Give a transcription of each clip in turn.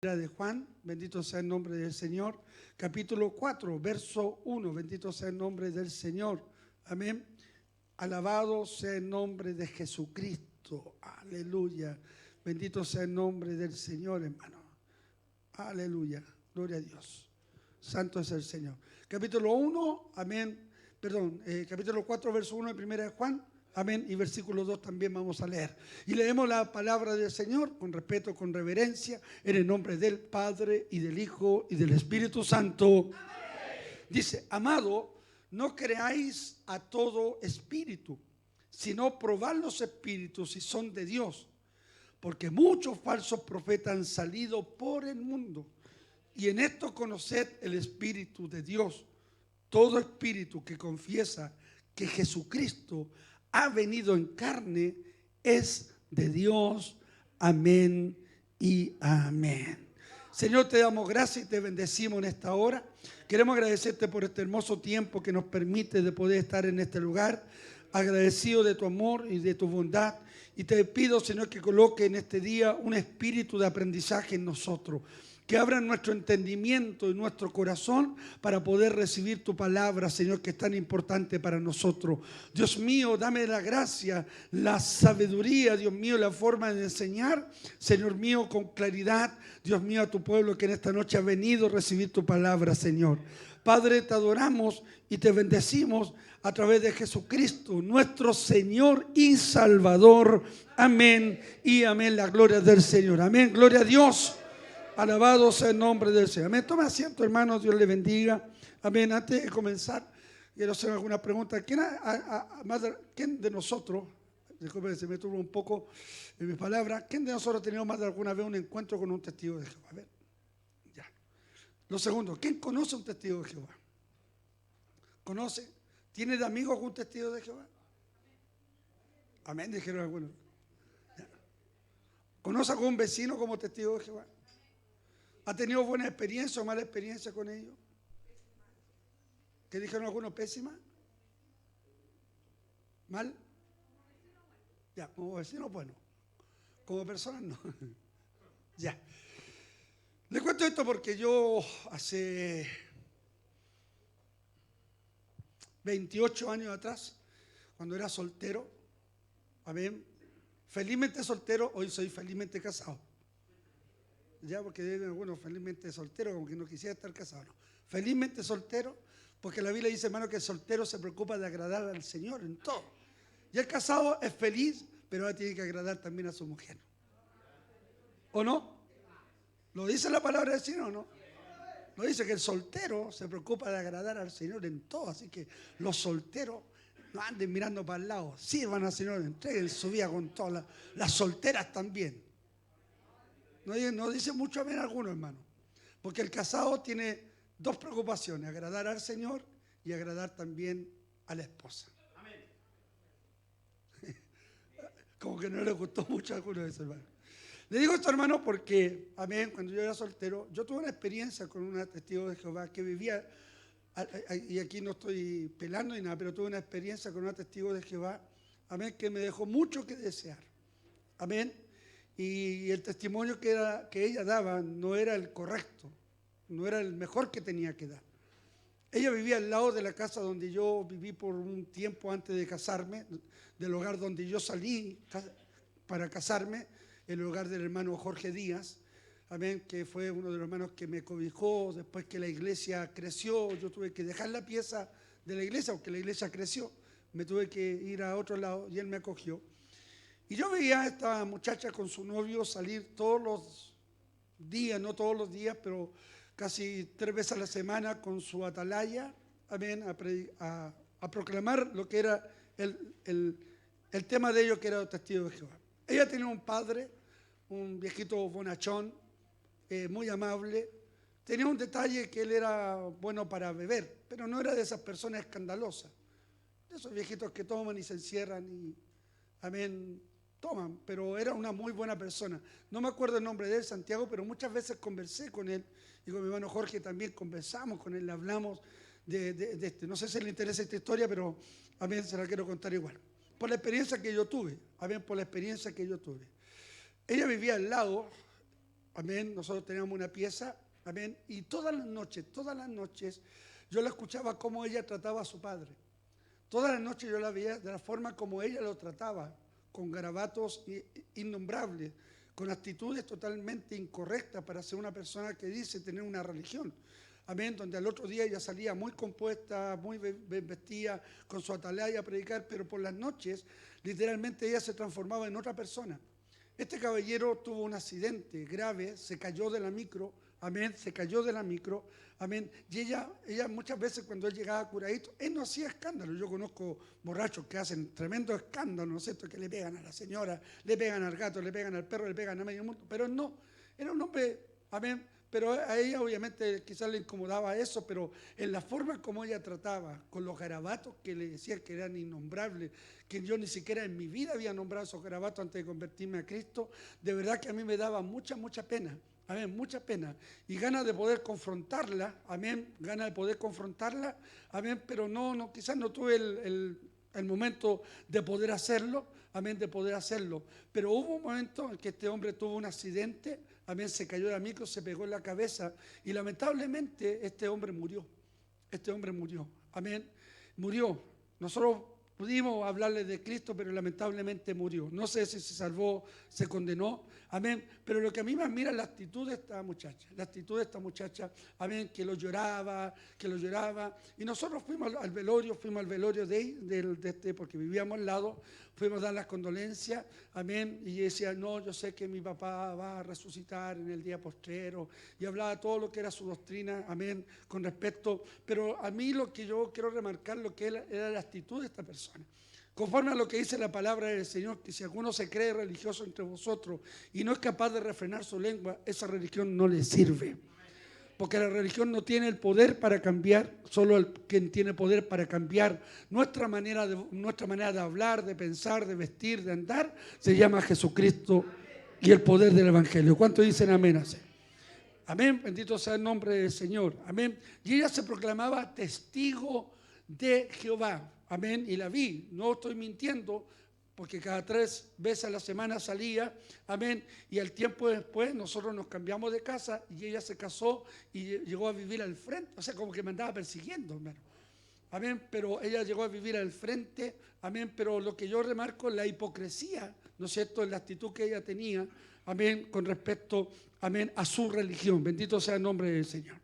De Juan, bendito sea el nombre del Señor, capítulo 4, verso 1, bendito sea el nombre del Señor, amén. Alabado sea el nombre de Jesucristo, aleluya, bendito sea el nombre del Señor, hermano, aleluya, gloria a Dios, santo es el Señor. Capítulo 1, amén, capítulo 4, verso 1 de primera de Juan. Amén, y versículo 2 también vamos a leer. Y leemos la palabra del Señor con respeto, con reverencia, en el nombre del Padre y del Hijo y del Espíritu Santo. Amén. Dice: amado, no creáis a todo espíritu, sino probad los espíritus si son de Dios, porque muchos falsos profetas han salido por el mundo. Y en esto conoced el Espíritu de Dios. Todo espíritu que confiesa que Jesucristo ha venido en carne es de Dios. Amén y amén. Señor, te damos gracias y te bendecimos en esta hora. Queremos agradecerte por este hermoso tiempo que nos permite de poder estar en este lugar, agradecido de tu amor y de tu bondad. Y te pido, Señor, que coloque en este día un espíritu de aprendizaje en nosotros, que abra nuestro entendimiento y nuestro corazón para poder recibir tu palabra, Señor, que es tan importante para nosotros. Dios mío, dame la gracia, la sabiduría, Dios mío, la forma de enseñar, Señor mío, con claridad, Dios mío, a tu pueblo que en esta noche ha venido a recibir tu palabra, Señor. Padre, te adoramos y te bendecimos a través de Jesucristo, nuestro Señor y Salvador. Amén y amén. La gloria del Señor. Amén. Gloria a Dios. Alabado sea el nombre del Señor. Amén. Toma asiento, hermanos. Dios le bendiga. Amén. Antes de comenzar, quiero hacer alguna pregunta. ¿Quién de nosotros, disculpen, se me tuvo un poco en mis palabras, quién de nosotros ha tenido más de alguna vez un encuentro con un testigo de Jehová? A ver, ya. Lo segundo, ¿quién conoce un testigo de Jehová? ¿Conoce? ¿Tiene de amigos un testigo de Jehová? Amén, dijeron algunos. Ya. ¿Conoce a algún vecino como testigo de Jehová? ¿Ha tenido buena experiencia o mala experiencia con ellos? ¿Qué dijeron algunos? ¿Pésima? ¿Mal? Ya, como vecino, bueno. Como persona, no. Ya. Les cuento esto porque yo hace 28 años atrás, cuando era soltero, amén, felizmente soltero, hoy soy felizmente casado. Ya, porque bueno, felizmente soltero, como que no quisiera estar casado, no. Felizmente soltero, porque la Biblia dice, hermano, que el soltero se preocupa de agradar al Señor en todo. Y el casado es feliz, pero ahora tiene que agradar también a su mujer. ¿O no? ¿Lo dice la palabra del Señor o no? Lo dice que el soltero se preocupa de agradar al Señor en todo. Así que los solteros no anden mirando para el lado, sirvan al Señor, entreguen su vida con todas las solteras también. No dice mucho amén alguno, hermano. Porque el casado tiene dos preocupaciones: agradar al Señor y agradar también a la esposa. Amén. Como que no le gustó mucho a alguno de esos hermanos. Le digo esto, hermano, porque, amén, cuando yo era soltero, yo tuve una experiencia con una testigo de Jehová que vivía, y aquí no estoy pelando ni nada, pero tuve una experiencia con una testigo de Jehová, amén, que me dejó mucho que desear. Amén. Y el testimonio que ella daba no era el correcto, no era el mejor que tenía que dar. Ella vivía al lado de la casa donde yo viví por un tiempo antes de casarme, del hogar donde yo salí para casarme, el hogar del hermano Jorge Díaz, amén, que fue uno de los hermanos que me cobijó después que la iglesia creció. Yo tuve que dejar la pieza de la iglesia, porque la iglesia creció, me tuve que ir a otro lado y él me acogió. Y yo veía a esta muchacha con su novio salir todos los días, no todos los días, pero casi 3 veces a la semana con su atalaya, amén, a proclamar lo que era el tema de ellos, que era el testigo de Jehová. Ella tenía un padre, un viejito bonachón, muy amable. Tenía un detalle, que él era bueno para beber, pero no era de esas personas escandalosas, de esos viejitos que toman y se encierran y, amén, toman, pero era una muy buena persona. No me acuerdo el nombre de él, Santiago, pero muchas veces conversé con él y con mi hermano Jorge también conversamos con él, le hablamos de este. No sé si le interesa esta historia, pero a mí se la quiero contar igual. Por la experiencia que yo tuve, por la experiencia que yo tuve. Ella vivía al lado amén, nosotros teníamos una pieza, amén, y todas las noches, yo la escuchaba cómo ella trataba a su padre. Todas las noches yo la veía de la forma como ella lo trataba, con garabatos innombrables, con actitudes totalmente incorrectas para ser una persona que dice tener una religión. Amén, donde al otro día ella salía muy compuesta, muy bien vestida, con su atalaya a predicar, pero por las noches, literalmente ella se transformaba en otra persona. Este caballero tuvo un accidente grave, se cayó de la micro, amén, se cayó de la micro, amén, y ella muchas veces cuando él llegaba curadito, él no hacía escándalo. Yo conozco borrachos que hacen tremendo escándalo, ¿no es cierto?, que le pegan a la señora, le pegan al gato, le pegan al perro, le pegan a medio mundo, pero no, era un hombre, amén, pero a ella obviamente quizás le incomodaba eso, pero en la forma como ella trataba, con los garabatos que le decían que eran innombrables, que yo ni siquiera en mi vida había nombrado esos garabatos antes de convertirme a Cristo, de verdad que a mí me daba mucha pena, amén, mucha pena, y ganas de poder confrontarla, amén, ganas de poder confrontarla, amén, pero no, quizás no tuve el momento de poder hacerlo, amén, de poder hacerlo, pero hubo un momento en que este hombre tuvo un accidente, amén, se cayó de la micro, se pegó en la cabeza y lamentablemente este hombre murió, amén, murió. Nosotros pudimos hablarle de Cristo, pero lamentablemente murió. No sé si se salvó, se condenó, amén, pero lo que a mí me admira es la actitud de esta muchacha, amén, que lo lloraba, y nosotros fuimos al velorio de este, porque vivíamos al lado, fuimos a dar las condolencias, amén, y decía, no, yo sé que mi papá va a resucitar en el día postrero, y hablaba todo lo que era su doctrina, amén, con respecto, pero a mí lo que yo quiero remarcar, lo que era la actitud de esta persona. Conforme a lo que dice la palabra del Señor, que si alguno se cree religioso entre vosotros y no es capaz de refrenar su lengua, esa religión no le sirve. Porque la religión no tiene el poder para cambiar, solo quien tiene poder para cambiar nuestra manera de hablar, de pensar, de vestir, de andar, se llama Jesucristo y el poder del Evangelio. ¿Cuántos dicen amén así? Amén, bendito sea el nombre del Señor, amén. Y ella se proclamaba testigo de Jehová, amén, y la vi, no estoy mintiendo, porque cada 3 veces a la semana salía, amén, y al tiempo después nosotros nos cambiamos de casa y ella se casó y llegó a vivir al frente, o sea, como que me andaba persiguiendo, hermano, amén, pero ella llegó a vivir al frente, amén, pero lo que yo remarco es la hipocresía, ¿no es cierto?, en la actitud que ella tenía, amén, con respecto, amén, a su religión. Bendito sea el nombre del Señor.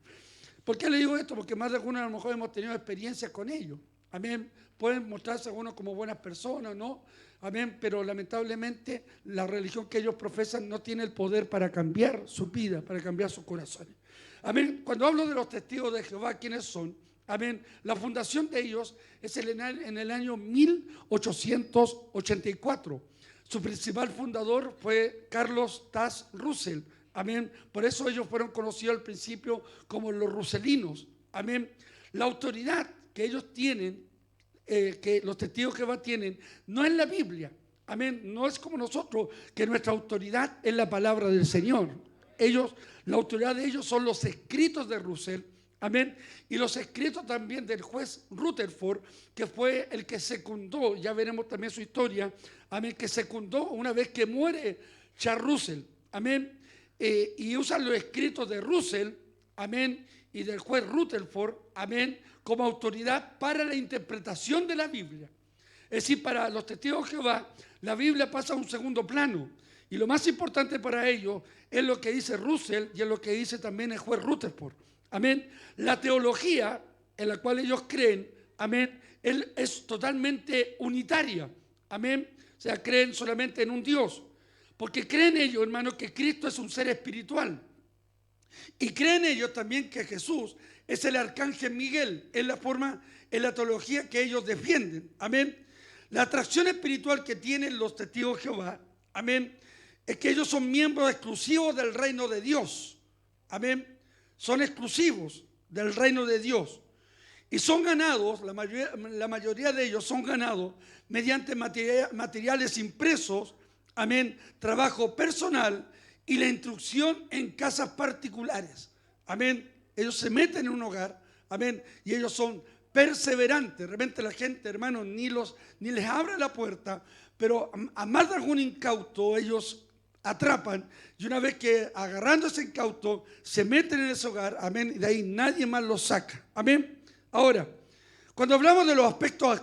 ¿Por qué le digo esto? Porque más de algunos a lo mejor hemos tenido experiencias con ellos, amén, pueden mostrarse algunos como buenas personas, ¿no?, amén, pero lamentablemente la religión que ellos profesan no tiene el poder para cambiar su vida, para cambiar sus corazones, amén. Cuando hablo de los testigos de Jehová, ¿quiénes son? Amén, la fundación de ellos es en el año 1884. Su principal fundador fue Carlos Taze Russell, amén, por eso ellos fueron conocidos al principio como los ruselinos, amén. La autoridad que ellos tienen, que los testigos de Jehová tienen, no es la Biblia, amén, no es como nosotros, que nuestra autoridad es la palabra del Señor. La autoridad de ellos son los escritos de Russell, amén, y los escritos también del juez Rutherford, que fue el que secundó, ya veremos también su historia, amén, que secundó una vez que muere Charles Russell, amén, y usan los escritos de Russell, amén, y del juez Rutherford, amén, como autoridad para la interpretación de la Biblia. Es decir, para los testigos de Jehová, la Biblia pasa a un segundo plano. Y lo más importante para ellos es lo que dice Russell y es lo que dice también el juez Rutherford. Amén. La teología en la cual ellos creen, amén, es totalmente unitaria. Amén. O sea, creen solamente en un Dios. Porque creen ellos, hermanos, que Cristo es un ser espiritual. Y creen ellos también que Jesús es el arcángel Miguel, es la teología que ellos defienden, amén. La atracción espiritual que tienen los testigos de Jehová, amén, es que ellos son miembros exclusivos del reino de Dios, amén, son exclusivos del reino de Dios y son ganados, la mayoría de ellos son ganados mediante materiales impresos, amén, trabajo personal y la instrucción en casas particulares, amén. Ellos se meten en un hogar, amén, y ellos son perseverantes. De repente la gente, hermano, ni les abre la puerta, pero a más de algún incauto ellos atrapan, y una vez que agarrando ese incauto, se meten en ese hogar, amén, y de ahí nadie más los saca, amén. Ahora, cuando hablamos de los aspectos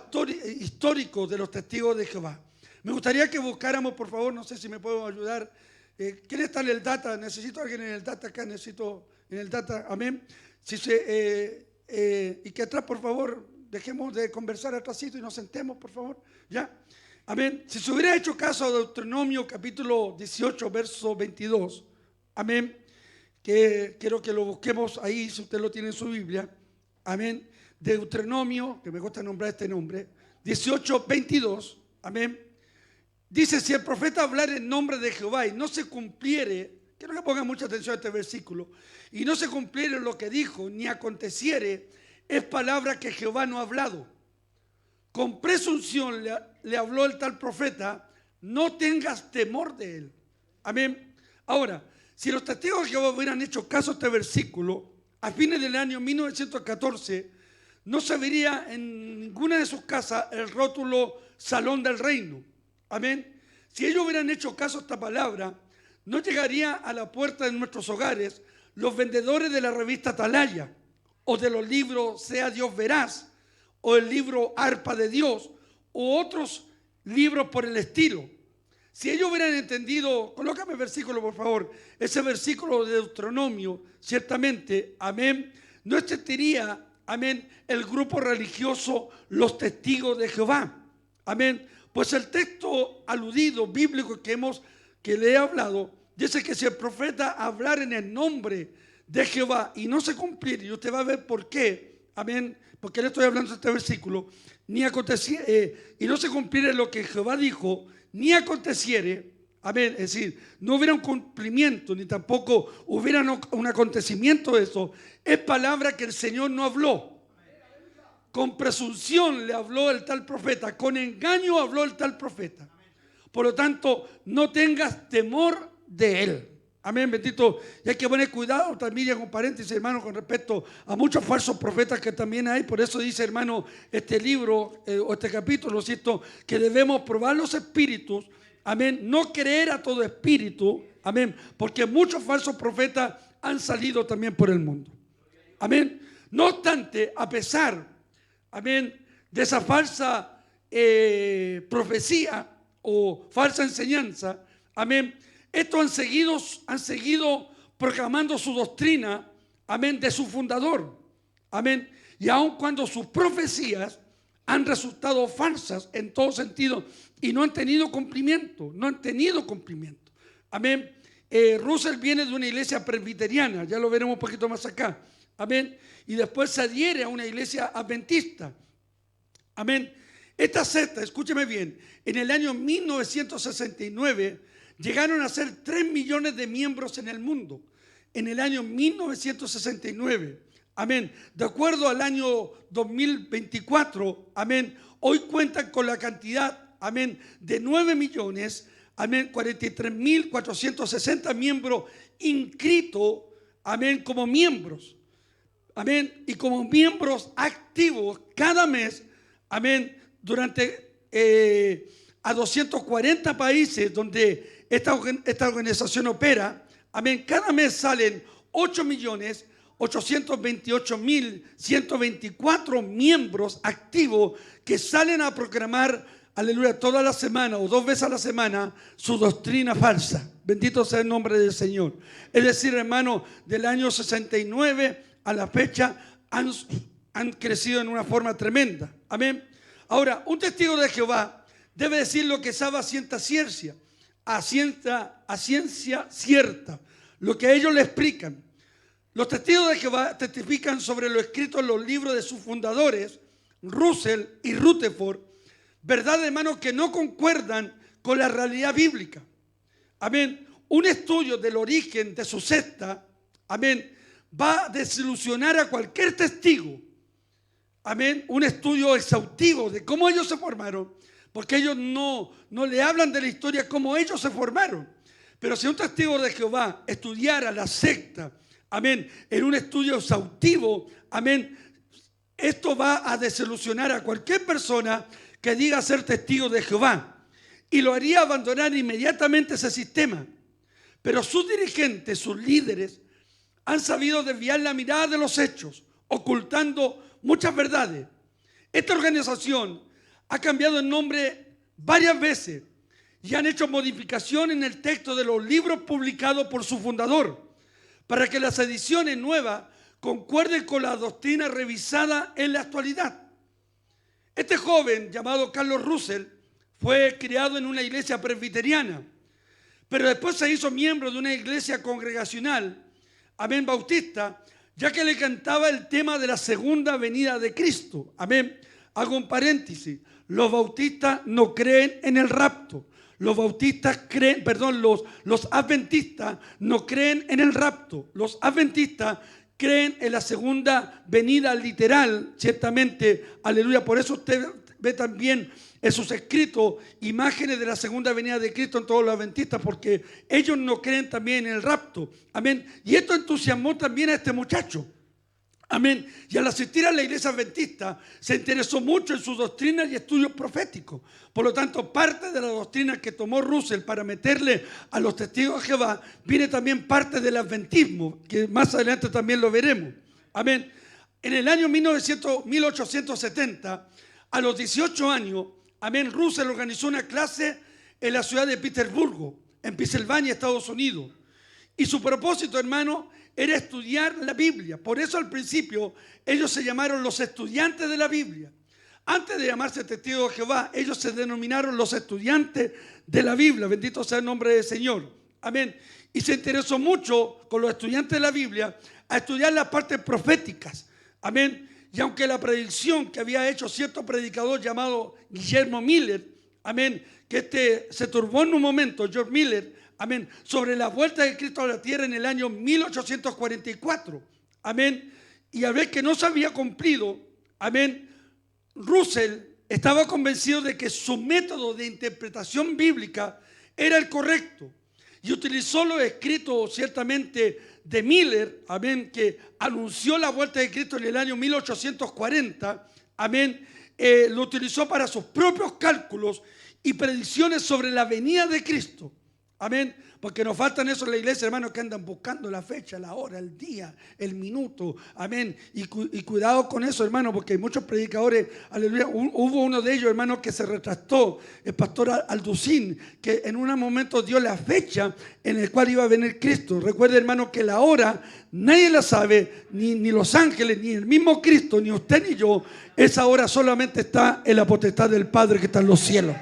históricos de los testigos de Jehová, me gustaría que buscáramos, por favor, no sé si me puedo ayudar. ¿Quién está en el data? Necesito a alguien en el data acá, necesito en el data, amén. Y que atrás, por favor, dejemos de conversar atrásito y nos sentemos, por favor, ya, amén. Si se hubiera hecho caso a Deuteronomio capítulo 18, verso 22, amén, que quiero que lo busquemos ahí, si usted lo tiene en su Biblia, amén. Deuteronomio, que me gusta nombrar este nombre, 18, 22, amén. Dice, si el profeta hablara en nombre de Jehová y no se cumpliere, quiero que pongan mucha atención a este versículo, y no se cumpliere lo que dijo, ni aconteciere, es palabra que Jehová no ha hablado. Con presunción le habló el tal profeta, no tengas temor de él. Amén. Ahora, si los testigos de Jehová hubieran hecho caso a este versículo, a fines del año 1914, no se vería en ninguna de sus casas el rótulo Salón del Reino. Amén. Si ellos hubieran hecho caso a esta palabra, no llegaría a la puerta de nuestros hogares los vendedores de la revista Atalaya, o de los libros Sea Dios Veraz, o el libro Arpa de Dios, u otros libros por el estilo. Si ellos hubieran entendido, colócame el versículo por favor, ese versículo de Deuteronomio, ciertamente, amén, no existiría, amén, el grupo religioso Los Testigos de Jehová, amén. Pues el texto aludido, bíblico que le he hablado, dice que si el profeta hablara en el nombre de Jehová y no se cumpliera, y usted va a ver por qué, amén, porque le estoy hablando de este versículo, ni aconteciera, y no se cumpliera lo que Jehová dijo, ni aconteciere, amén, es decir, no hubiera un cumplimiento, ni tampoco hubiera un acontecimiento de eso, es palabra que el Señor no habló. Con presunción le habló el tal profeta, con engaño habló el tal profeta. Por lo tanto, no tengas temor de él. Amén, bendito. Y hay que poner cuidado también, con paréntesis, hermano, con respecto a muchos falsos profetas que también hay. Por eso dice, hermano, este libro o este capítulo, ¿cierto?, que debemos probar los espíritus. Amén. No creer a todo espíritu. Amén. Porque muchos falsos profetas han salido también por el mundo. Amén. No obstante, a pesar, amén, de esa falsa profecía o falsa enseñanza, amén, estos han seguido proclamando su doctrina, amén, de su fundador, amén, y aun cuando sus profecías han resultado falsas en todo sentido y no han tenido cumplimiento, amén. Russell viene de una iglesia presbiteriana, ya lo veremos un poquito más acá, amén, y después se adhiere a una iglesia adventista, amén. Esta secta, escúcheme bien, en el año 1969 llegaron a ser 3 millones de miembros en el mundo. En el año 1969, amén. De acuerdo al año 2024, amén, hoy cuentan con la cantidad, amén, de 9 millones, amén, 43.460 miembros inscritos, amén, como miembros. Amén. Y como miembros activos cada mes, amén, durante a 240 países donde esta organización opera, amén, cada mes salen 8.828.124 miembros activos que salen a proclamar, aleluya, toda la semana o 2 veces a la semana su doctrina falsa. Bendito sea el nombre del Señor. Es decir, hermano, del año 69 a la fecha han crecido en una forma tremenda. Amén. Ahora, un testigo de Jehová debe decir lo que sabe a ciencia cierta, lo que ellos le explican. Los testigos de Jehová testifican sobre lo escrito en los libros de sus fundadores, Russell y Rutherford, verdad, hermanos, que no concuerdan con la realidad bíblica. Amén. Un estudio del origen de su secta, amén, va a desilusionar a cualquier testigo. Amén. Un estudio exhaustivo de cómo ellos se formaron, porque ellos no le hablan de la historia cómo ellos se formaron. Pero si un testigo de Jehová estudiara la secta, amén, en un estudio exhaustivo, amén, esto va a desilusionar a cualquier persona que diga ser testigo de Jehová y lo haría abandonar inmediatamente ese sistema. Pero sus dirigentes, sus líderes, han sabido desviar la mirada de los hechos, ocultando muchas verdades. Esta organización ha cambiado el nombre varias veces y han hecho modificaciones en el texto de los libros publicados por su fundador, para que las ediciones nuevas concuerden con la doctrina revisada en la actualidad. Este joven llamado Carlos Russell fue criado en una iglesia presbiteriana, pero después se hizo miembro de una iglesia congregacional, amén, bautista, ya que le cantaba el tema de la segunda venida de Cristo. Amén. Hago un paréntesis. Los bautistas no creen en el rapto. Los adventistas no creen en el rapto. Los adventistas creen en la segunda venida literal, ciertamente, aleluya. Por eso usted ve también en sus escritos imágenes de la segunda venida de Cristo en todos los adventistas, porque ellos no creen también en el rapto. Amén. Y esto entusiasmó también a este muchacho. Amén. Y al asistir a la iglesia adventista se interesó mucho en sus doctrinas y estudios proféticos. Por lo tanto, parte de la doctrina que tomó Russell para meterle a los testigos de Jehová viene también parte del adventismo, que más adelante también lo veremos. Amén. En el año 1870, a los 18 años, amén, Russell organizó una clase en la ciudad de Petersburgo, en Pensilvania, Estados Unidos. Y su propósito, hermano, era estudiar la Biblia. Por eso al principio ellos se llamaron los estudiantes de la Biblia. Antes de llamarse testigos de Jehová, ellos se denominaron los estudiantes de la Biblia. Bendito sea el nombre del Señor. Amén. Y se interesó mucho con los estudiantes de la Biblia a estudiar las partes proféticas. Amén. Y aunque la predicción que había hecho cierto predicador llamado Guillermo Miller, amén, que se turbó en un momento, George Miller, amén, sobre la vuelta de Cristo a la tierra en el año 1844, amén, y al ver que no se había cumplido, amén, Russell estaba convencido de que su método de interpretación bíblica era el correcto y utilizó los escritos ciertamente de Miller, amén, que anunció la vuelta de Cristo en el año 1840, amén, lo utilizó para sus propios cálculos y predicciones sobre la venida de Cristo. Amén, porque nos faltan eso en la iglesia, hermanos, que andan buscando la fecha, la hora, el día, el minuto. Amén, y cuidado con eso, hermano, porque hay muchos predicadores, aleluya. Hubo uno de ellos, hermano, que se retractó, el pastor Alducín, que en un momento dio la fecha en el cual iba a venir Cristo. Recuerde, hermano, que la hora nadie la sabe, ni los ángeles, ni el mismo Cristo, ni usted ni yo. Esa hora solamente está en la potestad del Padre que está en los cielos.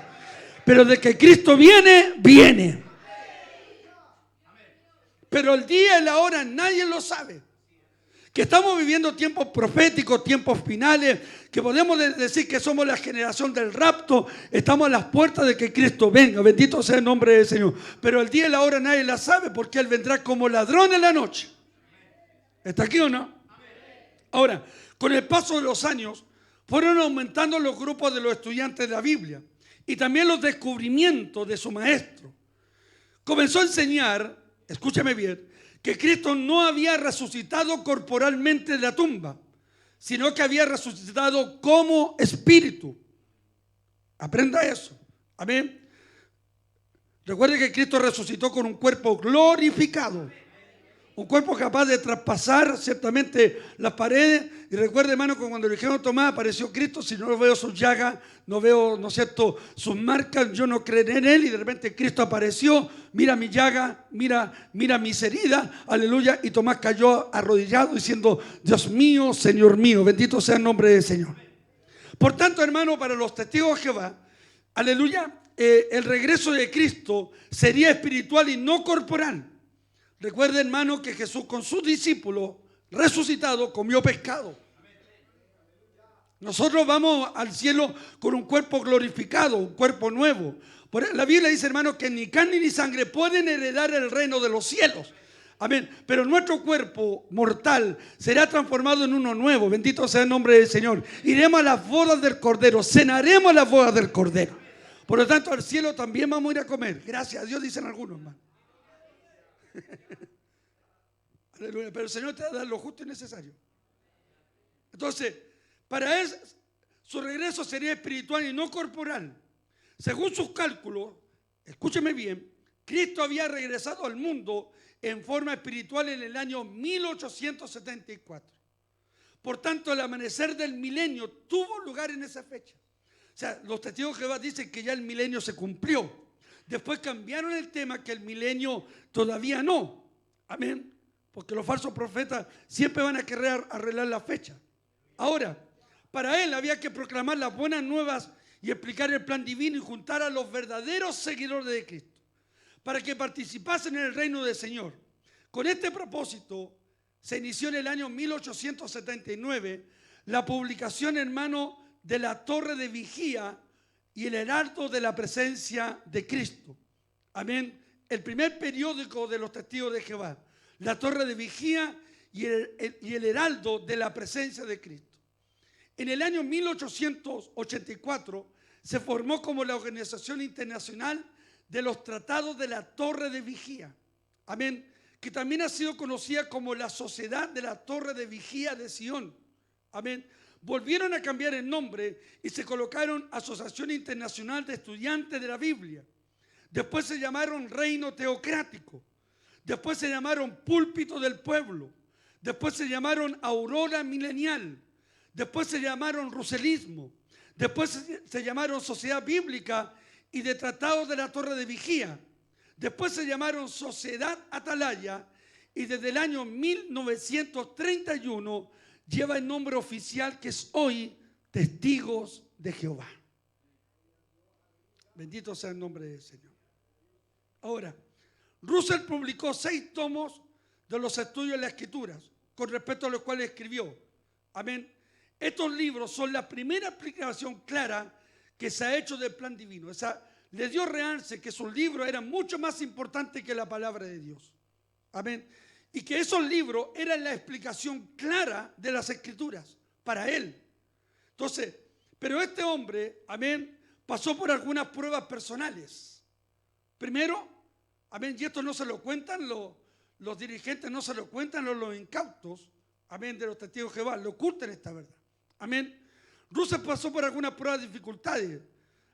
Pero de que Cristo viene, viene. Pero el día y la hora nadie lo sabe. Que estamos viviendo tiempos proféticos, tiempos finales, que podemos decir que somos la generación del rapto. Estamos a las puertas de que Cristo venga. Bendito sea el nombre del Señor. Pero el día y la hora nadie la sabe, porque Él vendrá como ladrón en la noche. ¿Está aquí o no? Ahora, con el paso de los años, fueron aumentando los grupos de los estudiantes de la Biblia y también los descubrimientos de su maestro. Comenzó a enseñar, escúchame bien, que Cristo no había resucitado corporalmente de la tumba, sino que había resucitado como espíritu. Aprenda eso. Amén. Recuerde que Cristo resucitó con un cuerpo glorificado, un cuerpo capaz de traspasar ciertamente las paredes. Y recuerde, hermano, que cuando le dijeron a Tomás, apareció Cristo. Si no veo sus llagas, no veo, ¿no es cierto?, sus marcas, yo no creeré en Él. Y de repente Cristo apareció, mira mi llaga, mira mis heridas, aleluya. Y Tomás cayó arrodillado diciendo: Dios mío, Señor mío, bendito sea el nombre del Señor. Por tanto, hermano, para los testigos de Jehová, aleluya, el regreso de Cristo sería espiritual y no corporal. Recuerde, hermano, que Jesús con sus discípulos resucitados comió pescado. Nosotros vamos al cielo con un cuerpo glorificado, un cuerpo nuevo. La Biblia dice, hermano, que ni carne ni sangre pueden heredar el reino de los cielos. Amén. Pero nuestro cuerpo mortal será transformado en uno nuevo. Bendito sea el nombre del Señor. Iremos a las bodas del Cordero, cenaremos a las bodas del Cordero. Por lo tanto, al cielo también vamos a ir a comer. Gracias a Dios, dicen algunos, hermano. Aleluya. Pero el Señor te va a dar lo justo y necesario. Entonces, para Él su regreso sería espiritual y no corporal. Según sus cálculos, escúcheme bien, Cristo había regresado al mundo en forma espiritual en el año 1874. Por tanto, el amanecer del milenio tuvo lugar en esa fecha. O sea, los testigos de Jehová dicen que ya el milenio se cumplió. Después cambiaron el tema, que el milenio todavía no. Amén. Porque los falsos profetas siempre van a querer arreglar la fecha. Ahora, para él había que proclamar las buenas nuevas y explicar el plan divino y juntar a los verdaderos seguidores de Cristo para que participasen en el reino del Señor. Con este propósito se inició en el año 1879 la publicación, hermano, de la Torre de Vigía y el Heraldo de la Presencia de Cristo. Amén. El primer periódico de los Testigos de Jehová, la Torre de Vigía y el Heraldo de la Presencia de Cristo. En el año 1884 se formó como la Organización Internacional de los Tratados de la Torre de Vigía. Amén. Que también ha sido conocida como la Sociedad de la Torre de Vigía de Sion. Amén. Volvieron a cambiar el nombre y se colocaron Asociación Internacional de Estudiantes de la Biblia. Después se llamaron Reino Teocrático. Después se llamaron Púlpito del Pueblo. Después se llamaron Aurora Milenial. Después se llamaron Ruselismo. Después se llamaron Sociedad Bíblica y de Tratados de la Torre de Vigía. Después se llamaron Sociedad Atalaya y desde el año 1931 lleva el nombre oficial que es hoy Testigos de Jehová. Bendito sea el nombre del Señor. Ahora, Russell publicó 6 tomos de los estudios de las Escrituras, con respecto a los cuales escribió. Amén. Estos libros son la primera explicación clara que se ha hecho del plan divino. O sea, le dio realce que sus libros eran mucho más importantes que la palabra de Dios. Amén. Y que esos libros eran la explicación clara de las Escrituras para él. Entonces, pero este hombre, amén, pasó por algunas pruebas personales. Primero, amén, y esto no se lo cuentan los dirigentes, no se lo cuentan los incautos, amén, de los testigos de Jehová, lo ocultan esta verdad. Amén. Russell pasó por algunas pruebas de dificultades.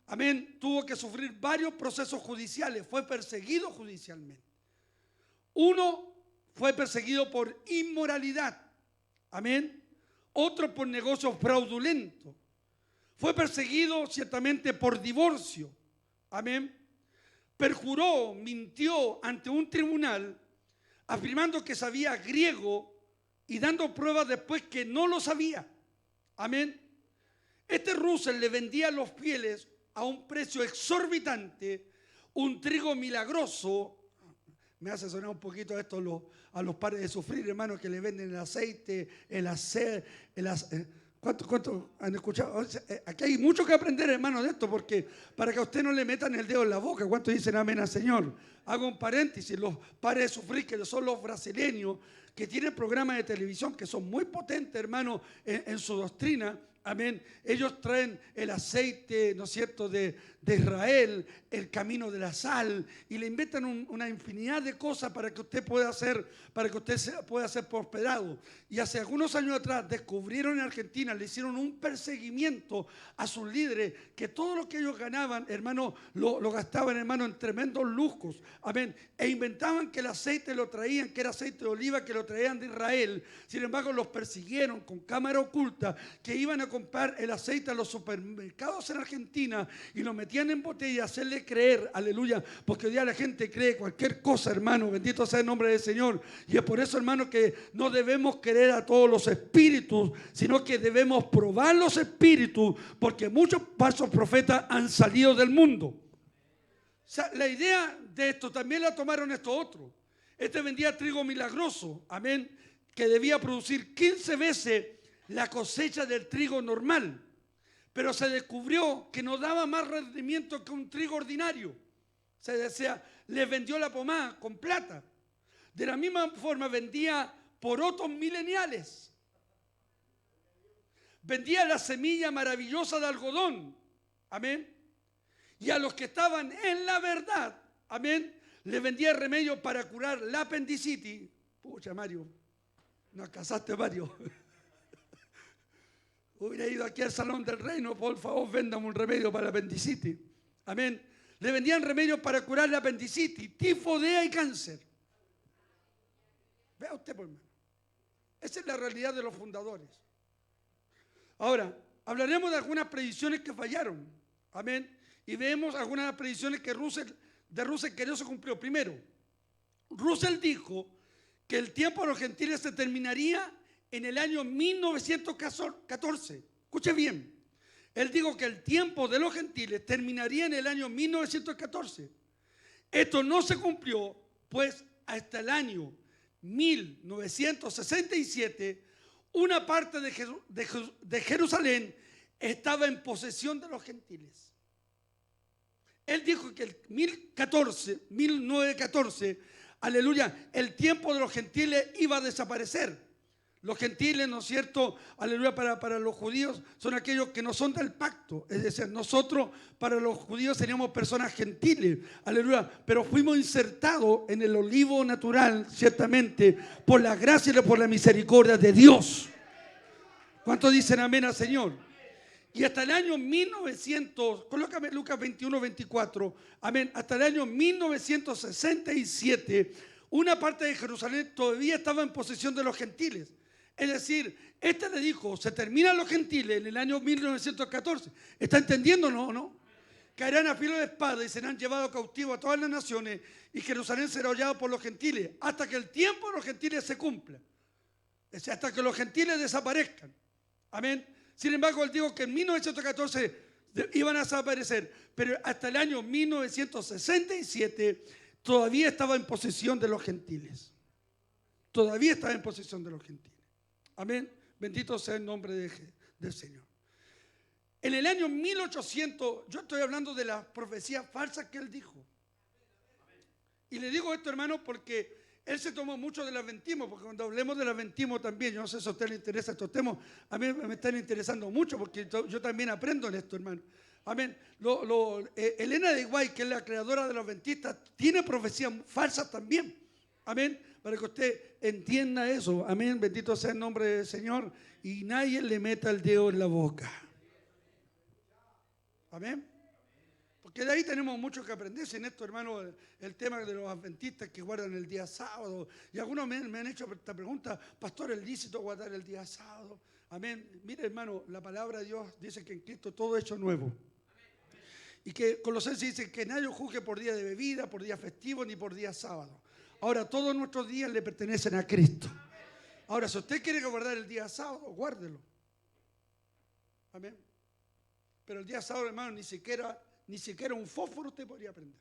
Amén. Tuvo que sufrir varios procesos judiciales. Fue perseguido judicialmente. Uno fue perseguido por inmoralidad. Amén. Otro por negocios fraudulentos. Fue perseguido ciertamente por divorcio. Amén. Perjuró, mintió ante un tribunal afirmando que sabía griego y dando pruebas después que no lo sabía. Amén. Este Russell le vendía a los fieles a un precio exorbitante un trigo milagroso. Me hace sonar un poquito esto a los pares de sufrir, hermanos, que le venden el aceite, ¿Cuánto han escuchado? Aquí hay mucho que aprender, hermanos, de esto, porque para que a usted no le metan el dedo en la boca. ¿Cuántos dicen amén al Señor? Hago un paréntesis. Los pares de sufrir, que son los brasileños, que tienen programas de televisión que son muy potentes, hermanos, en su doctrina. Amén. Ellos traen el aceite, ¿no es cierto?, de Israel, el camino de la sal, y le inventan una infinidad de cosas para que usted pueda ser prosperado. Y hace algunos años atrás descubrieron en Argentina, le hicieron un perseguimiento a sus líderes, que todo lo que ellos ganaban, hermano, lo gastaban, hermano, en tremendos lujos. Amén. E inventaban que el aceite lo traían, que era aceite de oliva, que lo traían de Israel. Sin embargo, los persiguieron con cámara oculta, que iban a comprar el aceite a los supermercados en Argentina y lo metían en botella, hacerle creer, aleluya, porque hoy día la gente cree cualquier cosa, hermano, bendito sea el nombre del Señor. Y es por eso, hermano, que no debemos querer a todos los espíritus, sino que debemos probar los espíritus, porque muchos falsos profetas han salido del mundo. O sea, la idea de esto también la tomaron estos otros. Este vendía trigo milagroso, amén, que debía producir 15 veces la cosecha del trigo normal, pero se descubrió que no daba más rendimiento que un trigo ordinario. Se decía, les vendió la pomada con plata. De la misma forma vendía porotos mileniales. Vendía la semilla maravillosa de algodón. Amén. Y a los que estaban en la verdad, amén, les vendía remedio para curar la apendicitis. Pucha, Mario, nos casaste, Mario. Hubiera ido aquí al Salón del Reino, por favor, véndame un remedio para la apendicitis. Amén. Le vendían remedios para curar la apendicitis, tifoidea y cáncer. Vea usted, pues, hermano. Esa es la realidad de los fundadores. Ahora, hablaremos de algunas predicciones que fallaron. Amén. Y vemos algunas predicciones que de Russell que no se cumplió. Primero, Russell dijo que el tiempo de los gentiles se terminaría en el año 1914. Escuche bien. Él dijo que el tiempo de los gentiles terminaría en el año 1914. Esto no se cumplió, pues hasta el año 1967, una parte de Jerusalén estaba en posesión de los gentiles. Él dijo que el 1914, aleluya, el tiempo de los gentiles iba a desaparecer. Los gentiles, ¿no es cierto? Aleluya, para los judíos son aquellos que no son del pacto. Es decir, nosotros para los judíos seríamos personas gentiles. Aleluya, pero fuimos insertados en el olivo natural, ciertamente, por la gracia y por la misericordia de Dios. ¿Cuántos dicen amén al Señor? Y hasta el año 1900, colócame Lucas 21, 24, amén, hasta el año 1967, una parte de Jerusalén todavía estaba en posesión de los gentiles. Es decir, este le dijo, se terminan los gentiles en el año 1914. ¿Está entendiendo, no? Caerán a filo de espada y serán llevados cautivos a todas las naciones y Jerusalén será hollado por los gentiles hasta que el tiempo de los gentiles se cumpla. Es decir, hasta que los gentiles desaparezcan. Amén. Sin embargo, él dijo que en 1914 iban a desaparecer, pero hasta el año 1967 todavía estaba en posesión de los gentiles. Todavía estaba en posesión de los gentiles. Amén. Bendito sea el nombre del Señor. En el año 1800, yo estoy hablando de las profecías falsas que él dijo. Y le digo esto, hermano, porque él se tomó mucho del adventismo, porque cuando hablemos del adventismo también, yo no sé si a usted le interesa estos temas, a mí me están interesando mucho, porque yo también aprendo en esto, hermano. Amén. Elena de White, que es la creadora de los adventistas, tiene profecías falsas también. Amén. Para que usted entienda eso. Amén. Bendito sea el nombre del Señor. Y nadie le meta el dedo en la boca. Amén. Porque de ahí tenemos mucho que aprender en esto, hermano, el tema de los adventistas que guardan el día sábado. Y algunos me han hecho esta pregunta, pastor, ¿es lícito guardar el día sábado? Amén. Mire, hermano, la palabra de Dios dice que en Cristo todo es hecho nuevo. Y que Colosenses dice que nadie juzgue por día de bebida, por día festivo, ni por día sábado. Ahora, todos nuestros días le pertenecen a Cristo. Ahora, si usted quiere guardar el día sábado, guárdelo. Amén. Pero el día sábado, hermano, ni siquiera un fósforo usted podría prender.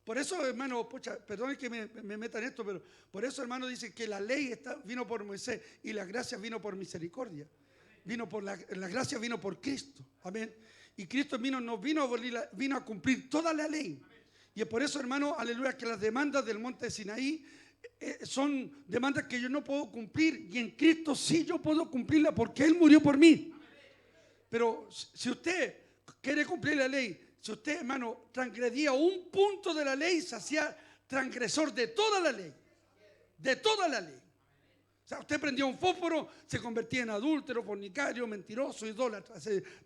Por eso, hermano, perdón que me meta en esto, pero por eso, hermano, dice que la ley vino por Moisés y la gracia vino por misericordia. La gracia vino por Cristo. Amén. Y Cristo vino a cumplir toda la ley. Y es por eso, hermano, aleluya, que las demandas del monte de Sinaí son demandas que yo no puedo cumplir. Y en Cristo sí yo puedo cumplirla porque Él murió por mí. Pero si usted quiere cumplir la ley, si usted, hermano, transgredía un punto de la ley, se hacía transgresor de toda la ley. De toda la ley. O sea, usted prendía un fósforo, se convertía en adúltero, fornicario, mentiroso, idólatra.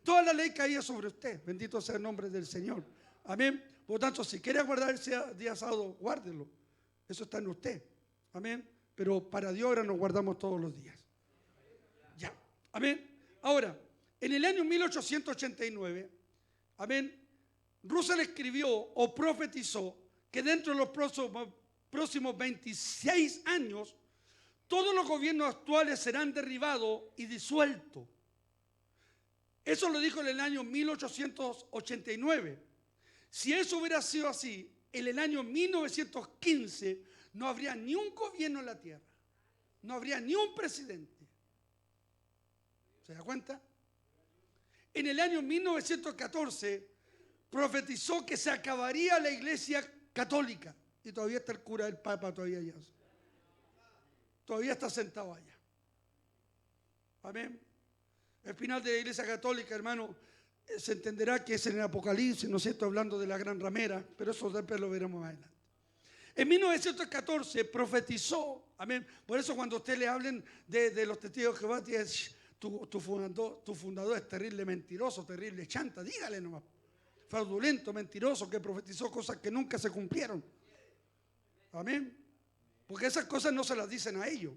Toda la ley caía sobre usted. Bendito sea el nombre del Señor. Amén. Por lo tanto, si quiere guardar ese día sábado, guárdelo. Eso está en usted. Amén. Pero para Dios ahora nos guardamos todos los días. Ya. Amén. Ahora, en el año 1889, amén, Russell escribió o profetizó que dentro de los próximos 26 años, todos los gobiernos actuales serán derribados y disueltos. Eso lo dijo en el año 1889. Si eso hubiera sido así, en el año 1915 no habría ni un gobierno en la tierra. No habría ni un presidente. ¿Se da cuenta? En el año 1914 profetizó que se acabaría la iglesia católica. Y todavía está el cura del Papa todavía allá. Todavía está sentado allá. Amén. El final de la iglesia católica, hermano, se entenderá que es en el Apocalipsis, ¿no es cierto? Hablando de la gran ramera, pero eso después lo veremos más adelante. En 1914 profetizó, amén. Por eso cuando usted le hablen de los testigos de Jehová, dice, tu fundador es terrible mentiroso, terrible chanta, dígale nomás. fraudulento, mentiroso, que profetizó cosas que nunca se cumplieron. Amén. Porque esas cosas no se las dicen a ellos.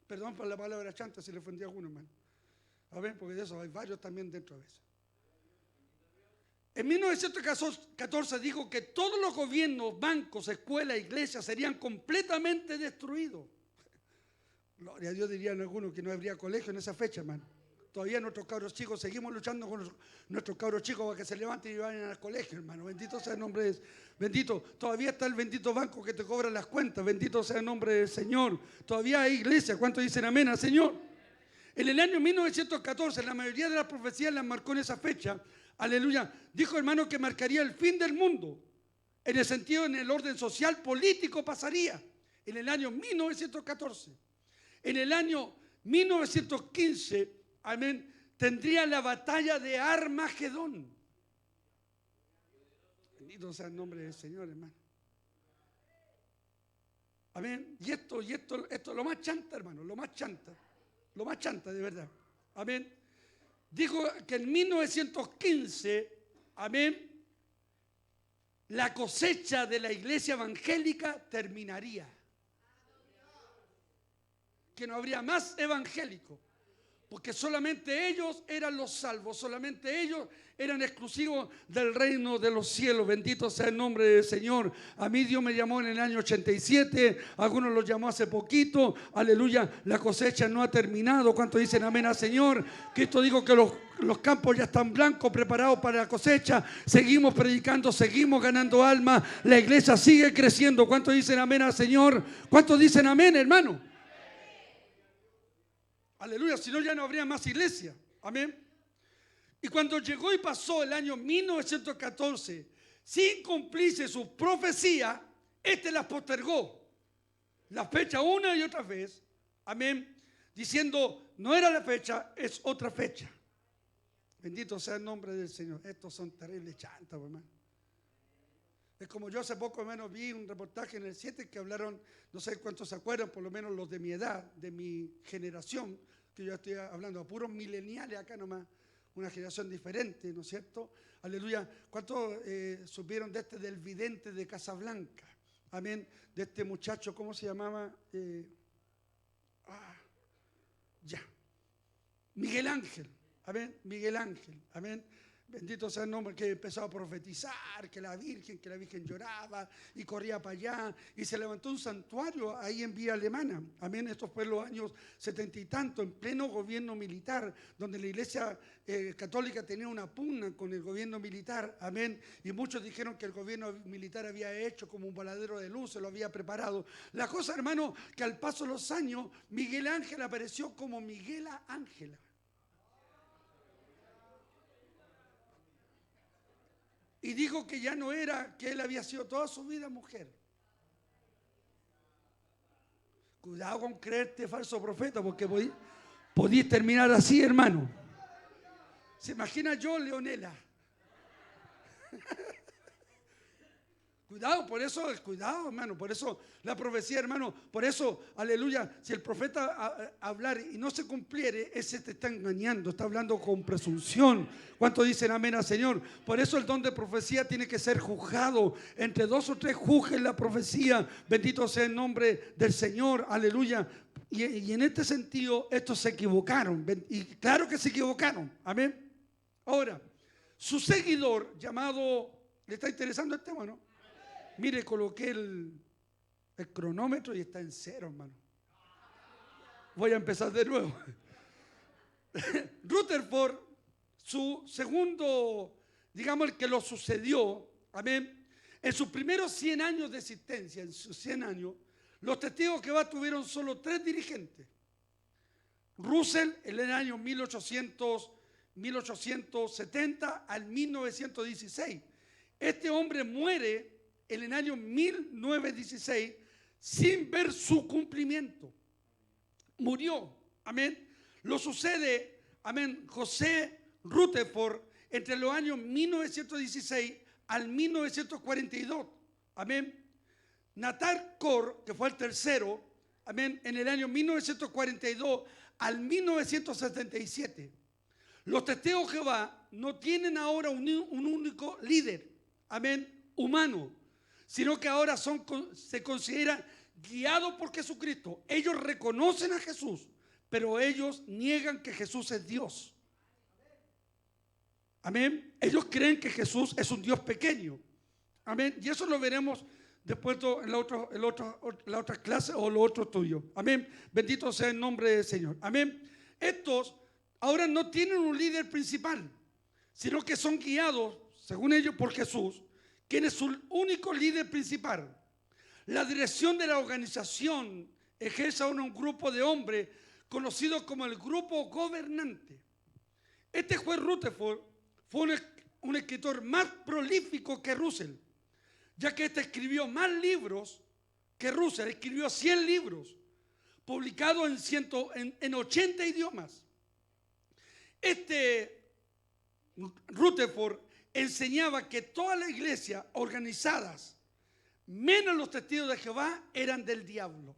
Perdón por la palabra chanta si le ofendí a alguno, hermano. Amén, porque de eso hay varios también dentro de eso. En 1914 dijo que todos los gobiernos, bancos, escuelas, iglesias serían completamente destruidos. Gloria a Dios, dirían algunos que no habría colegio en esa fecha, hermano. Todavía nuestros cabros chicos, seguimos luchando con nuestros cabros chicos para que se levanten y vayan al colegio, hermano. Bendito sea el nombre de Dios. Bendito, todavía está el bendito banco que te cobra las cuentas. Bendito sea el nombre del Señor. Todavía hay iglesia. ¿Cuántos dicen amén al Señor? En el año 1914, la mayoría de las profecías las marcó en esa fecha. Aleluya. Dijo, hermano, que marcaría el fin del mundo. En el sentido, en el orden social, político pasaría. En el año 1914. En el año 1915, amén, tendría la batalla de Armagedón. Bendito sea el nombre del Señor, hermano. Amén. Y esto, lo más chanta, hermano, lo más chanta de verdad. Amén. Dijo que en 1915, amén, la cosecha de la iglesia evangélica terminaría. Que no habría más evangélicos, porque solamente ellos eran los salvos, solamente ellos eran exclusivos del reino de los cielos. Bendito sea el nombre del Señor. A mí Dios me llamó en el año 87, algunos los llamó hace poquito. Aleluya, la cosecha no ha terminado. ¿Cuántos dicen amén al Señor? Cristo dijo que los campos ya están blancos, preparados para la cosecha. Seguimos predicando, seguimos ganando almas. La iglesia sigue creciendo. ¿Cuántos dicen amén al Señor? ¿Cuántos dicen amén, hermano? Aleluya, si no ya no habría más iglesia. Amén. Y cuando llegó y pasó el año 1914, sin cumplirse su profecía, las postergó. La fecha una y otra vez. Amén. Diciendo, no era la fecha, es otra fecha. Bendito sea el nombre del Señor. Estos son terribles chantas, hermano. Es como yo hace poco menos vi un reportaje en el 7 que hablaron, no sé cuántos se acuerdan, por lo menos los de mi edad, de mi generación, que yo estoy hablando a puros mileniales acá nomás, una generación diferente, ¿no es cierto? Aleluya. ¿Cuántos supieron del vidente de Casablanca? Amén. De este muchacho, ¿cómo se llamaba? Miguel Ángel. Amén. Miguel Ángel. Amén. Bendito sea el nombre, que empezó a profetizar, que la Virgen lloraba y corría para allá, y se levantó un santuario ahí en Vía Alemana. Amén. Esto fue en los años 70 y tanto, en pleno gobierno militar, donde la iglesia católica tenía una pugna con el gobierno militar. Amén. Y muchos dijeron que el gobierno militar había hecho como un voladero de luz, se lo había preparado. La cosa, hermano, que al paso de los años, Miguel Ángel apareció como Miguela Ángela. Y dijo que ya no era, que él había sido toda su vida mujer. Cuidado con creerte falso profeta, porque podías terminar así, hermano. ¿Se imagina yo, Leonela? Cuidado, hermano, por eso la profecía, hermano, por eso, aleluya, si el profeta hablar y no se cumpliere, ese te está engañando, está hablando con presunción. ¿Cuántos dicen amén al Señor? Por eso el don de profecía tiene que ser juzgado. Entre 2 o 3 juzguen la profecía. Bendito sea el nombre del Señor, aleluya. Y en este sentido, estos se equivocaron, y claro que se equivocaron, amén. Ahora, su seguidor llamado, ¿le está interesando el tema, no? Mire, coloqué el cronómetro y está en 0, hermano. Voy a empezar de nuevo. Rutherford, su segundo, digamos el que lo sucedió, amén, en sus primeros 100 años de existencia, en sus 100 años, los testigos que tuvieron solo 3 dirigentes. Russell en el año 1870 al 1916. Este hombre muere en el año 1916 sin ver su cumplimiento. Murió, amén. Lo sucede, amén, José Rutherford entre los años 1916 al 1942, amén. Natal Cor, que fue el tercero, amén, en el año 1942 al 1977. Los testigos de Jehová no tienen ahora un único líder, amén, humano, sino que ahora se consideran guiados por Jesucristo. Ellos reconocen a Jesús, pero ellos niegan que Jesús es Dios. Amén. Ellos creen que Jesús es un Dios pequeño. Amén. Y eso lo veremos después en la otra clase o lo otro tuyo. Amén. Bendito sea el nombre del Señor. Amén. Estos ahora no tienen un líder principal, sino que son guiados, según ellos, por Jesús, quien es su único líder principal. La dirección de la organización ejerce ahora un grupo de hombres conocido como el grupo gobernante. Este juez Rutherford fue un escritor más prolífico que Russell, ya que este escribió más libros que Russell. Escribió 100 libros, publicados en 80 idiomas. Este Rutherford enseñaba que todas las iglesias organizadas, menos los testigos de Jehová, eran del diablo.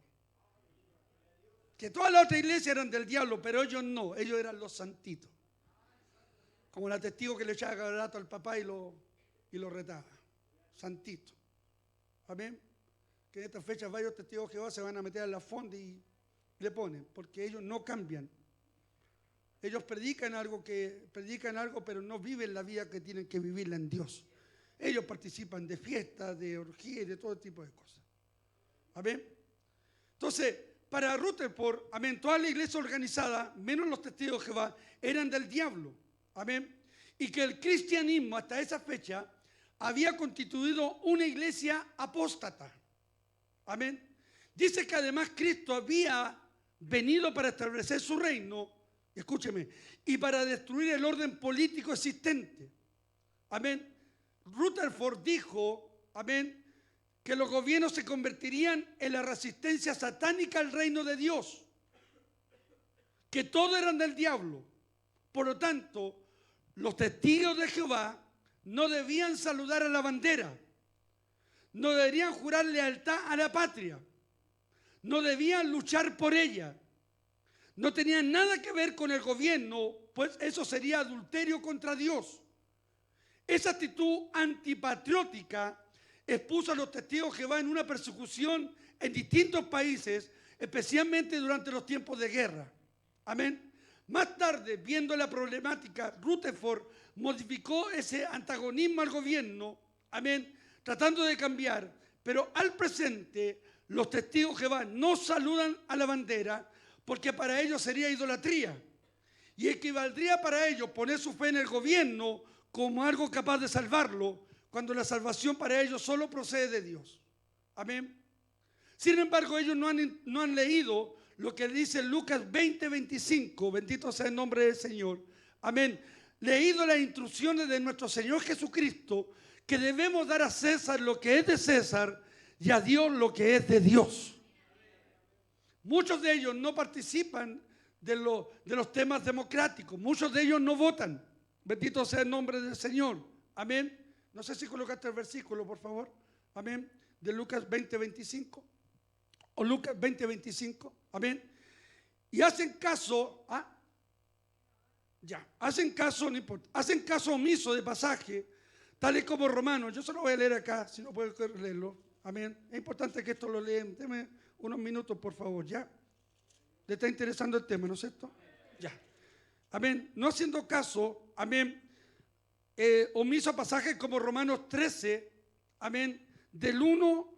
Que todas las otras iglesias eran del diablo, pero ellos no, ellos eran los santitos. Como la testigo que le echaba gato al papá y lo retaba. Santito. Amén. Que en estas fechas varios testigos de Jehová se van a meter a la fonda y le ponen, porque ellos no cambian. Ellos predican algo, pero no viven la vida que tienen que vivirla en Dios. Ellos participan de fiestas, de orgías y de todo tipo de cosas. Amén. Entonces, para Rutherford, amén, toda la iglesia organizada, menos los testigos de Jehová, eran del diablo. Amén. Y que el cristianismo hasta esa fecha había constituido una iglesia apóstata. Amén. Dice que además Cristo había venido para establecer su reino, escúcheme, y para destruir el orden político existente. Amén. Rutherford dijo, amén, que los gobiernos se convertirían en la resistencia satánica al reino de Dios, que todos eran del diablo. Por lo tanto, los testigos de Jehová no debían saludar a la bandera, no deberían jurar lealtad a la patria, no debían luchar por ella, no tenían nada que ver con el gobierno, pues eso sería adulterio contra Dios. Esa actitud antipatriótica expuso a los testigos de Jehová en una persecución en distintos países, especialmente durante los tiempos de guerra. Amén. Más tarde, viendo la problemática, Rutherford modificó ese antagonismo al gobierno, amén, tratando de cambiar, pero al presente los testigos de Jehová no saludan a la bandera porque para ellos sería idolatría y equivaldría para ellos poner su fe en el gobierno como algo capaz de salvarlo, cuando la salvación para ellos solo procede de Dios. Amén. Sin embargo, ellos no han leído lo que dice Lucas 20:25, bendito sea el nombre del Señor. Amén. Leído las instrucciones de nuestro Señor Jesucristo, que debemos dar a César lo que es de César y a Dios lo que es de Dios. Muchos de ellos no participan de los temas democráticos, muchos de ellos no votan. Bendito sea el nombre del Señor. Amén. No sé si colocaste el versículo, por favor. Amén. De Lucas 20:25. O Lucas 20:25. Amén. Y hacen caso, hacen caso, no importa, hacen caso omiso de pasaje, tales como Romanos. Yo se lo voy a leer acá, si no puedo leerlo. Amén. Es importante que esto lo lean. Deme unos minutos, por favor, ¿ya? ¿Le está interesando el tema, no es cierto? Ya. Amén. No haciendo caso, amén, omiso a pasajes como Romanos 13, amén, del 1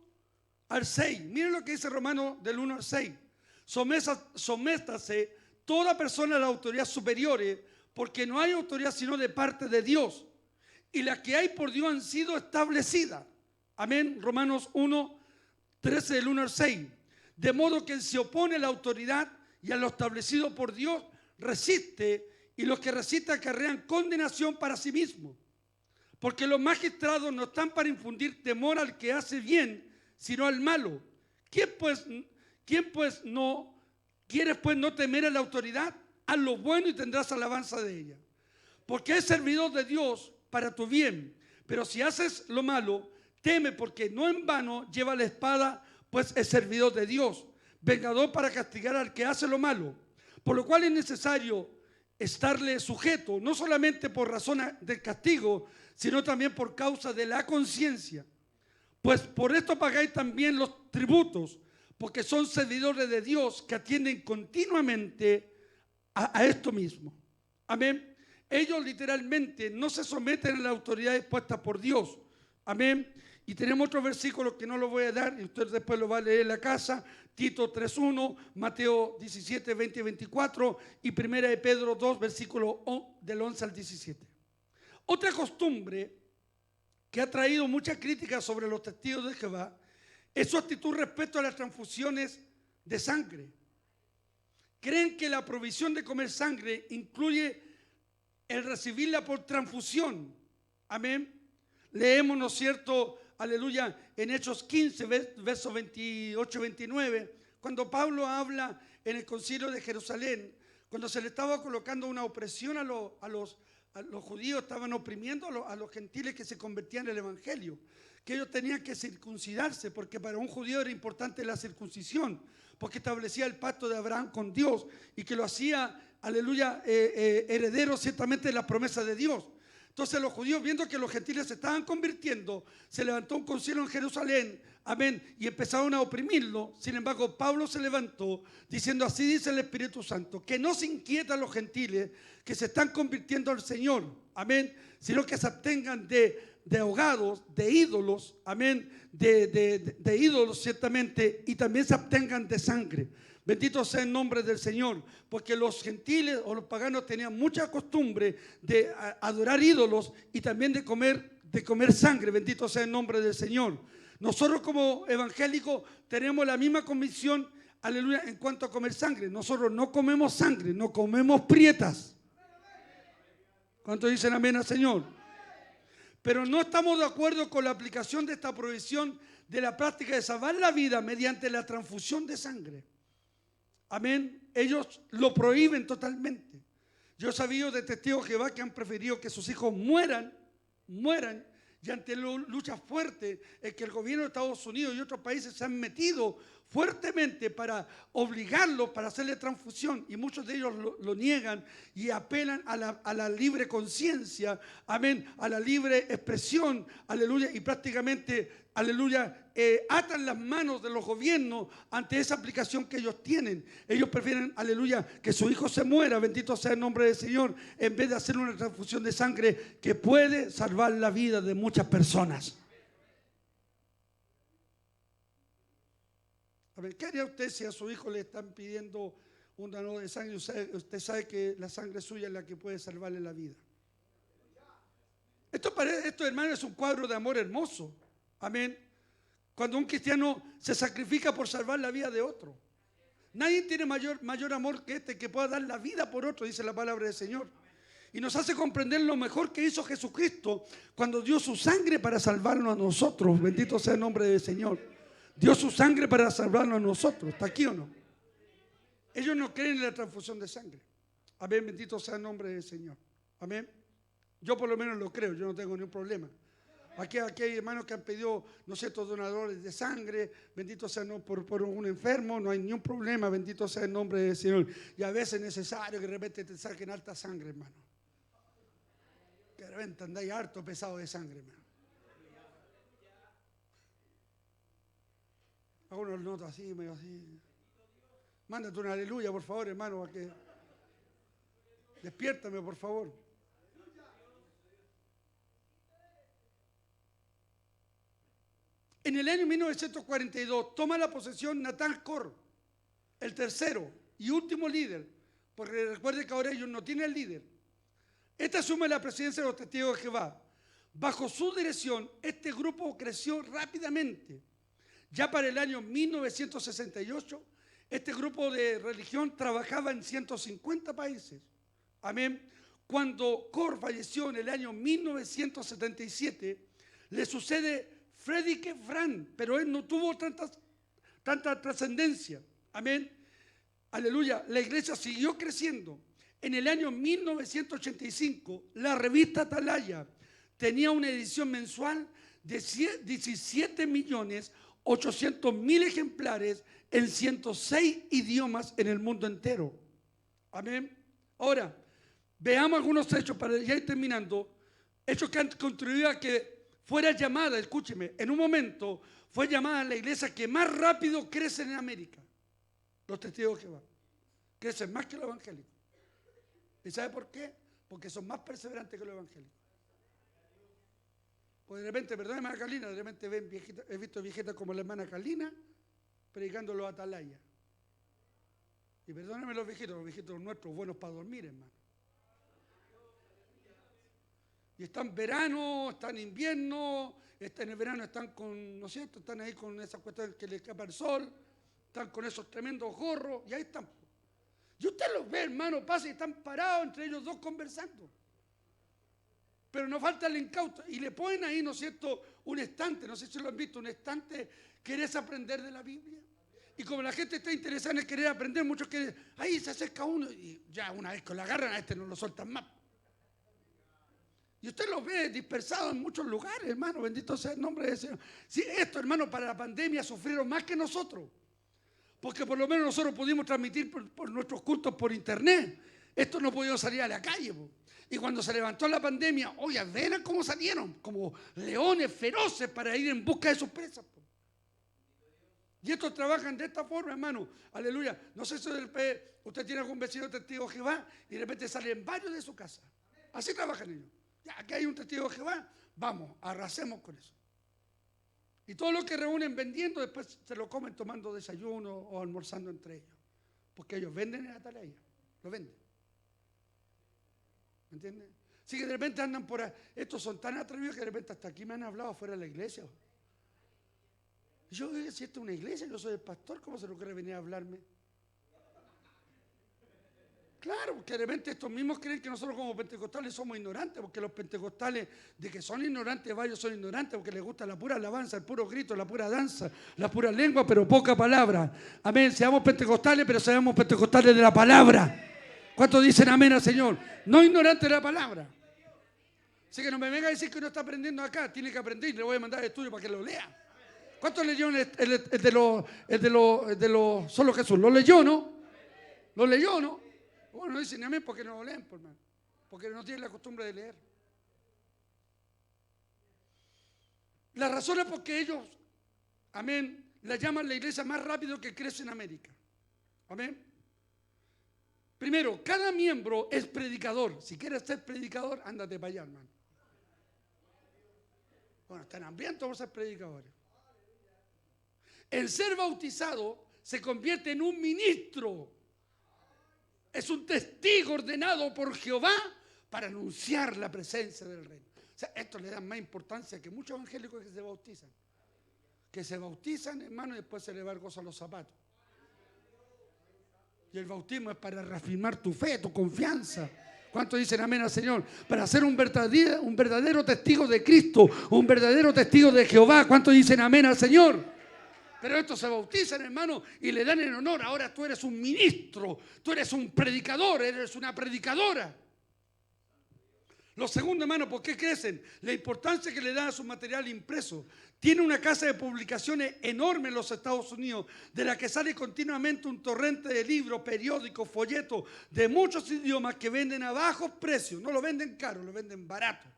al 6. Miren lo que dice Romanos del 1 al 6. Sométase toda persona a las autoridades superiores, porque no hay autoridad sino de parte de Dios, y las que hay por Dios han sido establecidas. Amén. Romanos 1, 13 del 1 al 6. De modo que se opone a la autoridad y a lo establecido por Dios resiste, y los que resisten acarrean condenación para sí mismos. Porque los magistrados no están para infundir temor al que hace bien, sino al malo. ¿Quién no quieres pues no temer a la autoridad? Haz lo bueno y tendrás alabanza de ella. Porque es servidor de Dios para tu bien. Pero si haces lo malo, teme, porque no en vano lleva la espada, pues es servidor de Dios, vengador para castigar al que hace lo malo. Por lo cual es necesario estarle sujeto, no solamente por razón del castigo, sino también por causa de la conciencia. Pues por esto pagáis también los tributos, porque son servidores de Dios que atienden continuamente a esto mismo. Amén. Ellos literalmente no se someten a las autoridades puestas por Dios. Amén. Y tenemos otro versículo que no lo voy a dar y usted después lo va a leer en la casa. Tito 3:1, Mateo 17, 20 y 24 y Primera de Pedro 2, versículo del 11 al 17. Otra costumbre que ha traído mucha crítica sobre los testigos de Jehová es su actitud respecto a las transfusiones de sangre. Creen que la provisión de comer sangre incluye el recibirla por transfusión. Amén. Leemos, ¿no es cierto?, aleluya, en Hechos 15, versos 28 y 29, cuando Pablo habla en el concilio de Jerusalén, cuando se le estaba colocando una opresión a los judíos, estaban oprimiendo a los gentiles que se convertían en el evangelio, que ellos tenían que circuncidarse, porque para un judío era importante la circuncisión, porque establecía el pacto de Abraham con Dios y que lo hacía, aleluya, heredero ciertamente de la promesa de Dios. Entonces los judíos, viendo que los gentiles se estaban convirtiendo, se levantó un concilio en Jerusalén, amén, y empezaron a oprimirlo. Sin embargo, Pablo se levantó diciendo: así dice el Espíritu Santo, que no se inquietan los gentiles que se están convirtiendo al Señor, amén, sino que se abstengan de ahogados, de ídolos, amén, de ídolos ciertamente, y también se abstengan de sangre. Bendito sea el nombre del Señor, porque los gentiles o los paganos tenían mucha costumbre de adorar ídolos y también de comer sangre. Bendito sea el nombre del Señor. Nosotros como evangélicos tenemos la misma convicción, aleluya, en cuanto a comer sangre. Nosotros no comemos sangre, no comemos prietas. ¿Cuántos dicen amén al Señor? Pero no estamos de acuerdo con la aplicación de esta prohibición de la práctica de salvar la vida mediante la transfusión de sangre. Amén. Ellos lo prohíben totalmente. Yo he sabido de testigos de Jehová que han preferido que sus hijos mueran, y ante luchas fuertes en que el gobierno de Estados Unidos y otros países se han metido fuertemente para obligarlos, para hacerle transfusión, y muchos de ellos lo niegan y apelan a la libre conciencia, amén, a la libre expresión, aleluya, y prácticamente, aleluya, atan las manos de los gobiernos ante esa aplicación que ellos tienen. Ellos prefieren, aleluya, que su hijo se muera, bendito sea el nombre del Señor, en vez de hacer una transfusión de sangre que puede salvar la vida de muchas personas. A ver, ¿qué haría usted si a su hijo le están pidiendo un donador de sangre? Usted sabe que la sangre suya es la que puede salvarle la vida. Esto, hermano, es un cuadro de amor hermoso. Amén. Cuando un cristiano se sacrifica por salvar la vida de otro. Nadie tiene mayor amor que este, que pueda dar la vida por otro, dice la palabra del Señor. Y nos hace comprender lo mejor que hizo Jesucristo cuando dio su sangre para salvarnos a nosotros. Bendito sea el nombre del Señor. Dio su sangre para salvarnos a nosotros. ¿Está aquí o no? Ellos no creen en la transfusión de sangre. Amén, bendito sea el nombre del Señor. Amén. Yo por lo menos lo creo, yo no tengo ningún problema. Aquí hay hermanos que han pedido, no sé, donadores de sangre, bendito sea por un enfermo, no hay ningún problema, bendito sea el nombre del Señor. Y a veces es necesario que de repente te saquen alta sangre, hermano. Que de repente andáis harto pesado de sangre, hermano. Algunos notas así, medio así. Mándate una aleluya, por favor, hermano, para que despiértame, por favor. En el año 1942 toma la posesión Nathan Corr, el tercero y último líder, porque recuerde que ahora ellos no tienen líder. Este asume la presidencia de los Testigos de Jehová. Bajo su dirección, este grupo creció rápidamente. Ya para el año 1968, este grupo de religión trabajaba en 150 países. Amén. Cuando Corr falleció en el año 1977, le sucede Frederick Frank, pero él no tuvo tanta trascendencia. Amén. Aleluya. La iglesia siguió creciendo. En el año 1985, la revista Atalaya tenía una edición mensual de 17.800.000 ejemplares en 106 idiomas en el mundo entero. Amén. Ahora, Veamos algunos hechos para ya ir terminando. Hechos que han contribuido a que fuera llamada, escúcheme, en un momento fue llamada la iglesia que más rápido crece en América. Los testigos de Jehová. Crecen más que los evangélicos. ¿Y sabe por qué? Porque son más perseverantes que los evangélicos. Pues de repente, perdón, hermana Carlina, de repente ven viejitas, he visto viejitas como la hermana Carlina predicando los atalayas. Y perdónenme los viejitos nuestros buenos para dormir, hermano. Y están verano, están invierno, en el verano están con, ¿no es cierto? Están ahí con esa cuestión que les escapa el sol, están con esos tremendos gorros, y ahí están. Y usted los ve, hermano, pasa y están parados entre ellos dos conversando. Pero no falta el incauto. Y le ponen ahí, ¿no es cierto?, un estante, no sé si lo han visto, un estante, ¿querés aprender de la Biblia? Y como la gente está interesada en querer aprender, muchos quieren, ahí se acerca uno y ya una vez que lo agarran a este no lo sueltan más. Y usted los ve dispersados en muchos lugares, hermano, bendito sea el nombre del Señor. Sí, esto, hermano, para la pandemia sufrieron más que nosotros. Porque por lo menos nosotros pudimos transmitir por nuestros cultos por internet. Estos no pudieron salir a la calle. Y cuando se levantó la pandemia, oye, ven cómo salieron, como leones feroces para ir en busca de sus presas. Y estos trabajan de esta forma, hermano. Aleluya. No sé si usted tiene algún vecino testigo de Jehová y de repente salen varios de su casa. Así trabajan ellos. Ya, aquí hay un testigo de Jehová, vamos, arrasemos con eso. Y todo lo que reúnen vendiendo, después se lo comen tomando desayuno o almorzando entre ellos. Porque ellos venden en la atalaya, lo venden. ¿Me entienden? Así que de repente andan por ahí. Estos son tan atrevidos que de repente hasta aquí me han hablado fuera de la iglesia. Y yo, si esta es una iglesia, yo soy el pastor, ¿cómo se le ocurre venir a hablarme? Claro, porque de repente estos mismos creen que nosotros como pentecostales somos ignorantes, porque los pentecostales de que son ignorantes, varios son ignorantes, porque les gusta la pura alabanza, el puro grito, la pura danza, la pura lengua, pero poca palabra. Amén, seamos pentecostales, pero seamos pentecostales de la palabra. ¿Cuántos dicen amén al Señor? No ignorantes de la palabra. Así que no me venga a decir que uno está aprendiendo acá, tiene que aprender, le voy a mandar el estudio para que lo lea. ¿Cuántos leyeron el de los solo Jesús? ¿Lo leyó, no? ¿Lo leyó, no? Bueno, no dicen amén porque no lo leen, por hermano. Porque no tienen la costumbre de leer. La razón es porque ellos, amén, la llaman la iglesia más rápido que crece en América. Amén. Primero, cada miembro es predicador. Si quieres ser predicador, ándate para allá, hermano. Bueno, están hambrientos por ser predicadores. El ser bautizado se convierte en un ministro. Es un testigo ordenado por Jehová para anunciar la presencia del reino. O sea, esto le da más importancia que muchos evangélicos que se bautizan. Que se bautizan, hermano, y después se le va el gozo a los zapatos. Y el bautismo es para reafirmar tu fe, tu confianza. ¿Cuántos dicen amén al Señor? Para ser un verdadero testigo de Cristo, un verdadero testigo de Jehová. ¿Cuántos dicen amén al Señor? Pero estos se bautizan, hermano, y le dan en honor. Ahora tú eres un ministro, tú eres un predicador, eres una predicadora. Los segundos, hermano, ¿por qué crecen? La importancia que le dan a su material impreso. Tiene una casa de publicaciones enorme en los Estados Unidos, de la que sale continuamente un torrente de libros, periódicos, folletos, de muchos idiomas que venden a bajos precios. No lo venden caro, lo venden barato.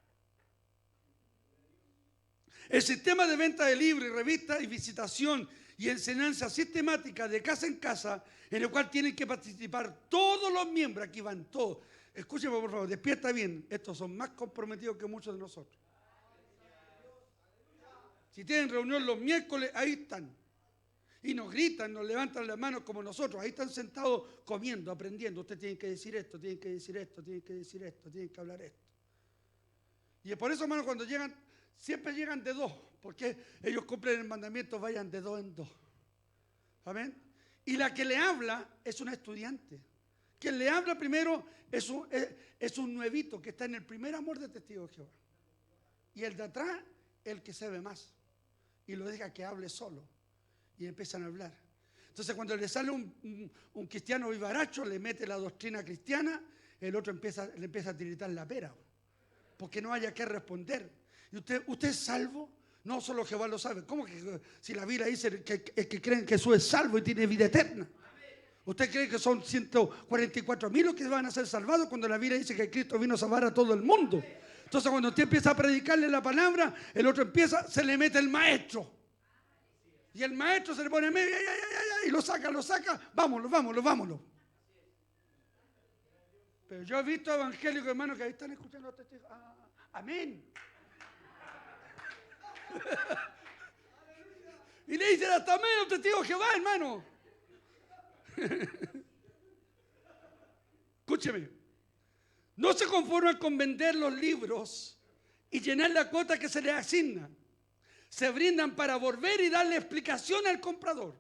El sistema de venta de libros y revistas y visitación y enseñanza sistemática de casa en casa, en el cual tienen que participar todos los miembros, aquí van todos. Escúcheme por favor, despierta bien, estos son más comprometidos que muchos de nosotros. Si tienen reunión los miércoles, ahí están. Y nos gritan, nos levantan las manos como nosotros, ahí están sentados comiendo, aprendiendo. Usted tiene que decir esto, tiene que decir esto, tiene que decir esto, tiene que hablar esto. Y es por eso, hermano, cuando llegan, siempre llegan de dos, porque ellos cumplen el mandamiento, vayan de dos en dos. Amén. Y la que le habla es una estudiante. Quien le habla primero es un nuevito que está en el primer amor de testigo de Jehová. Y el de atrás, el que sabe más. Y lo deja que hable solo. Y empiezan a hablar. Entonces cuando le sale un cristiano vivaracho, le mete la doctrina cristiana, el otro le empieza a tiritar la pera. Porque no haya que responder. ¿Y usted es salvo? No, solo Jehová lo sabe. ¿Cómo que si la Biblia dice que creen que Jesús es salvo y tiene vida eterna? ¿Usted cree que son 144,000 los que van a ser salvados cuando la Biblia dice que Cristo vino a salvar a todo el mundo? Entonces cuando usted empieza a predicarle la palabra, el otro empieza, se le mete el maestro. Y el maestro se le pone medio y lo saca, vámonos. Pero yo he visto evangélicos, hermanos, que ahí están escuchando a los testigos. Amén. Y le dicen hasta amén a los testigos de Jehová, hermano. Escúcheme. No se conforman con vender los libros y llenar la cuota que se les asigna. Se brindan para volver y darle explicación al comprador,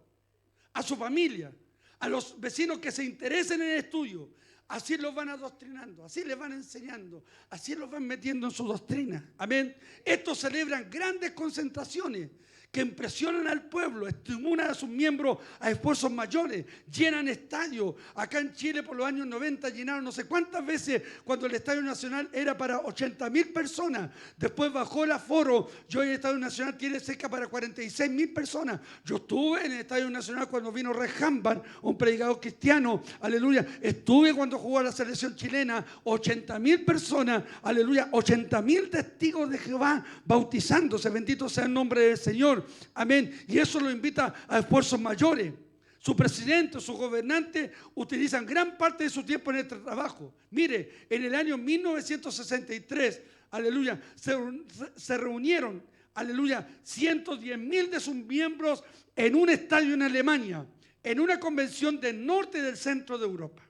a su familia, a los vecinos que se interesen en el estudio. Así los van adoctrinando, así les van enseñando, así los van metiendo en su doctrina. Amén. Estos celebran grandes concentraciones que impresionan al pueblo, estimulan a sus miembros a esfuerzos mayores, llenan estadios. Acá en Chile por los años 90 llenaron no sé cuántas veces cuando el Estadio Nacional era para 80,000 personas. Después bajó el aforo y hoy el Estadio Nacional tiene cerca para 46,000 personas. Yo estuve en el Estadio Nacional cuando vino Rehamban, un predicador cristiano, aleluya. Estuve cuando jugó a la selección chilena, 80,000 personas, aleluya, 80,000 testigos de Jehová bautizándose. Bendito sea el nombre del Señor. Amén. Y eso lo invita a esfuerzos mayores. Su presidente, su gobernante utilizan gran parte de su tiempo en este trabajo. Mire, en el año 1963, aleluya, se reunieron, aleluya, 110,000 de sus miembros en un estadio en Alemania, en una convención del norte y del centro de Europa.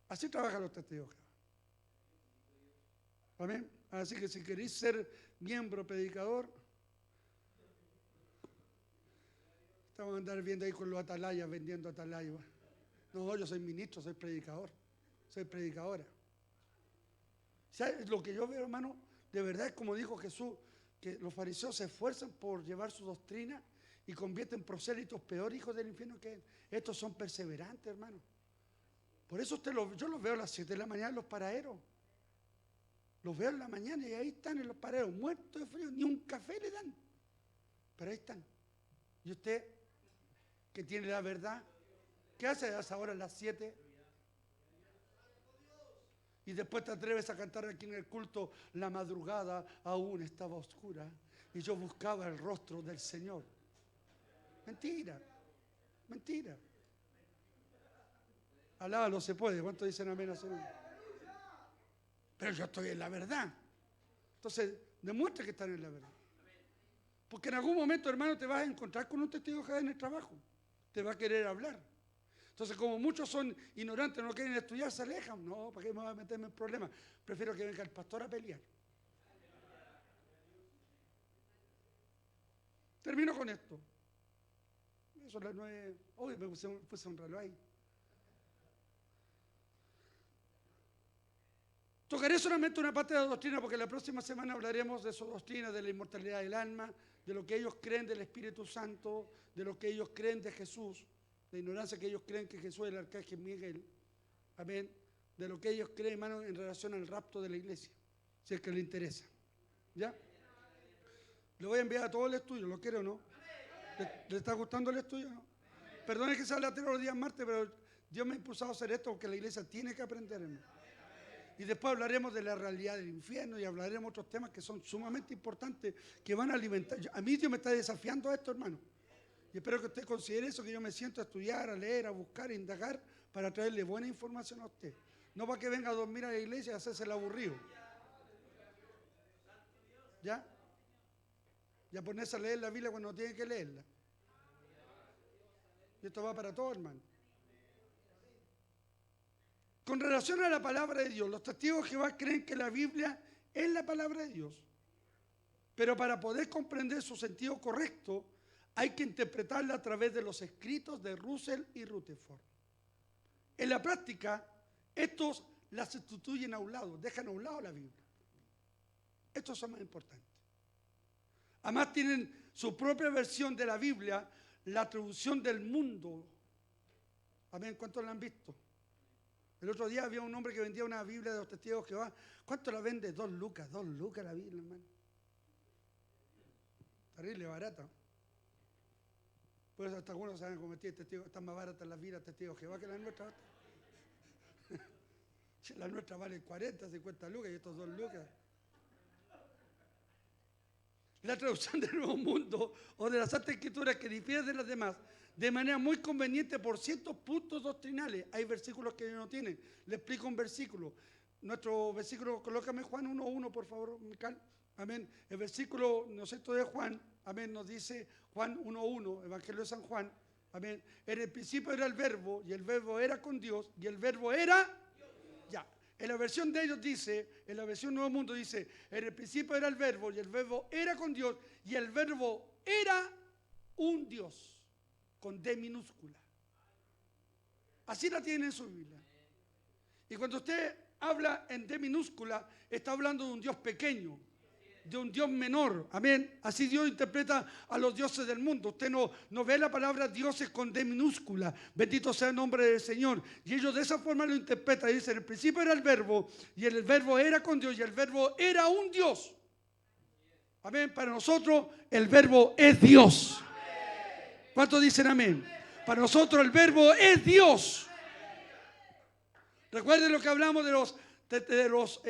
Así trabajan los testigos. Amén. Así que si queréis ser miembro predicador, estamos a andar viendo ahí con los atalayas, vendiendo atalayas. No, yo soy ministro, soy predicador, soy predicadora. ¿Sabes? Lo que yo veo, hermano, de verdad es como dijo Jesús, que los fariseos se esfuerzan por llevar su doctrina y convierten prosélitos peor hijos del infierno que él. Estos son perseverantes, hermano. Por eso yo los veo a las 7 de la mañana en los paraderos. Los veo en la mañana y ahí están en los paraderos, muertos de frío, ni un café le dan. Pero ahí están. ¿Y usted, que tiene la verdad, qué hace a esa hora, a las 7? Y después te atreves a cantar aquí en el culto, la madrugada aún estaba oscura y yo buscaba el rostro del Señor. Mentira, mentira. Alábalo se puede. ¿Cuántos dicen amén a Señor? Pero yo estoy en la verdad. Entonces, demuestra que están en la verdad. Porque en algún momento, hermano, te vas a encontrar con un testigo de Jehová en el trabajo. Te va a querer hablar. Entonces, como muchos son ignorantes, no quieren estudiar, se alejan. No, ¿para qué me voy a meterme en problemas? Prefiero que venga el pastor a pelear. Termino con esto. Son las 9. Hoy me puse un reloj ahí. Tocaré solamente una parte de la doctrina porque la próxima semana hablaremos de su doctrina, de la inmortalidad del alma, de lo que ellos creen del Espíritu Santo, de lo que ellos creen de Jesús, la ignorancia que ellos creen que Jesús es el arcángel Miguel. Amén. De lo que ellos creen, hermano, en relación al rapto de la iglesia, si es que le interesa. ¿Ya? Le voy a enviar a todo el estudio, ¿lo quiere o no? ¿Le está gustando el estudio o no? Perdone que sea latero los días martes, pero Dios me ha impulsado a hacer esto porque la iglesia tiene que aprender, hermano. Y después hablaremos de la realidad del infierno y hablaremos otros temas que son sumamente importantes, que van a alimentar. A mí Dios me está desafiando a esto, hermano. Y espero que usted considere eso, que yo me siento a estudiar, a leer, a buscar, a indagar, para traerle buena información a usted. No para que venga a dormir a la iglesia y hacerse el aburrido. ¿Ya? Ya ponerse a leer la Biblia cuando no tiene que leerla. Y esto va para todo, hermano. Con relación a la palabra de Dios, los testigos de Jehová creen que la Biblia es la palabra de Dios. Pero para poder comprender su sentido correcto, hay que interpretarla a través de los escritos de Russell y Rutherford. En la práctica, estos la sustituyen a un lado, dejan a un lado la Biblia. Estos son más importantes. Además tienen su propia versión de la Biblia, la traducción del mundo. Amén, ¿cuántos la han visto? El otro día había un hombre que vendía una Biblia de los testigos de Jehová. ¿Cuánto la vende? 2 lucas, 2 lucas la Biblia, hermano. Terrible barata. Por eso hasta algunos se van a convertir en testigos. Están más baratas las vidas testigos de Jehová que las nuestras. Las nuestras valen 40, 50 lucas y estos 2 lucas. La traducción del Nuevo Mundo o de la Santa Escritura, que difiere de las demás de manera muy conveniente por ciertos puntos doctrinales. Hay versículos que no tienen. Le explico un versículo. Nuestro versículo, colócame Juan 1:1, por favor, Mical. Amén. El versículo, ¿no es cierto?, de Juan, amén, nos dice Juan 1:1, Evangelio de San Juan. Amén. En el principio era el verbo, y el verbo era con Dios, y el verbo era Dios. Ya. En la versión de ellos dice, en la versión Nuevo Mundo dice, en el principio era el verbo, y el verbo era con Dios, y el verbo era un Dios, con D minúscula. Así la tiene en su Biblia. Y cuando usted habla en D minúscula, está hablando de un Dios pequeño, de un Dios menor. Amén. Así Dios interpreta a los dioses del mundo. Usted no ve la palabra dioses con D minúscula. Bendito sea el nombre del Señor. Y ellos de esa forma lo interpretan. Dicen, en el principio era el verbo, y el verbo era con Dios, y el verbo era un Dios. Amén. Para nosotros el verbo es Dios. ¿Cuántos dicen amén? Para nosotros el verbo es Dios. Recuerden lo que hablamos de los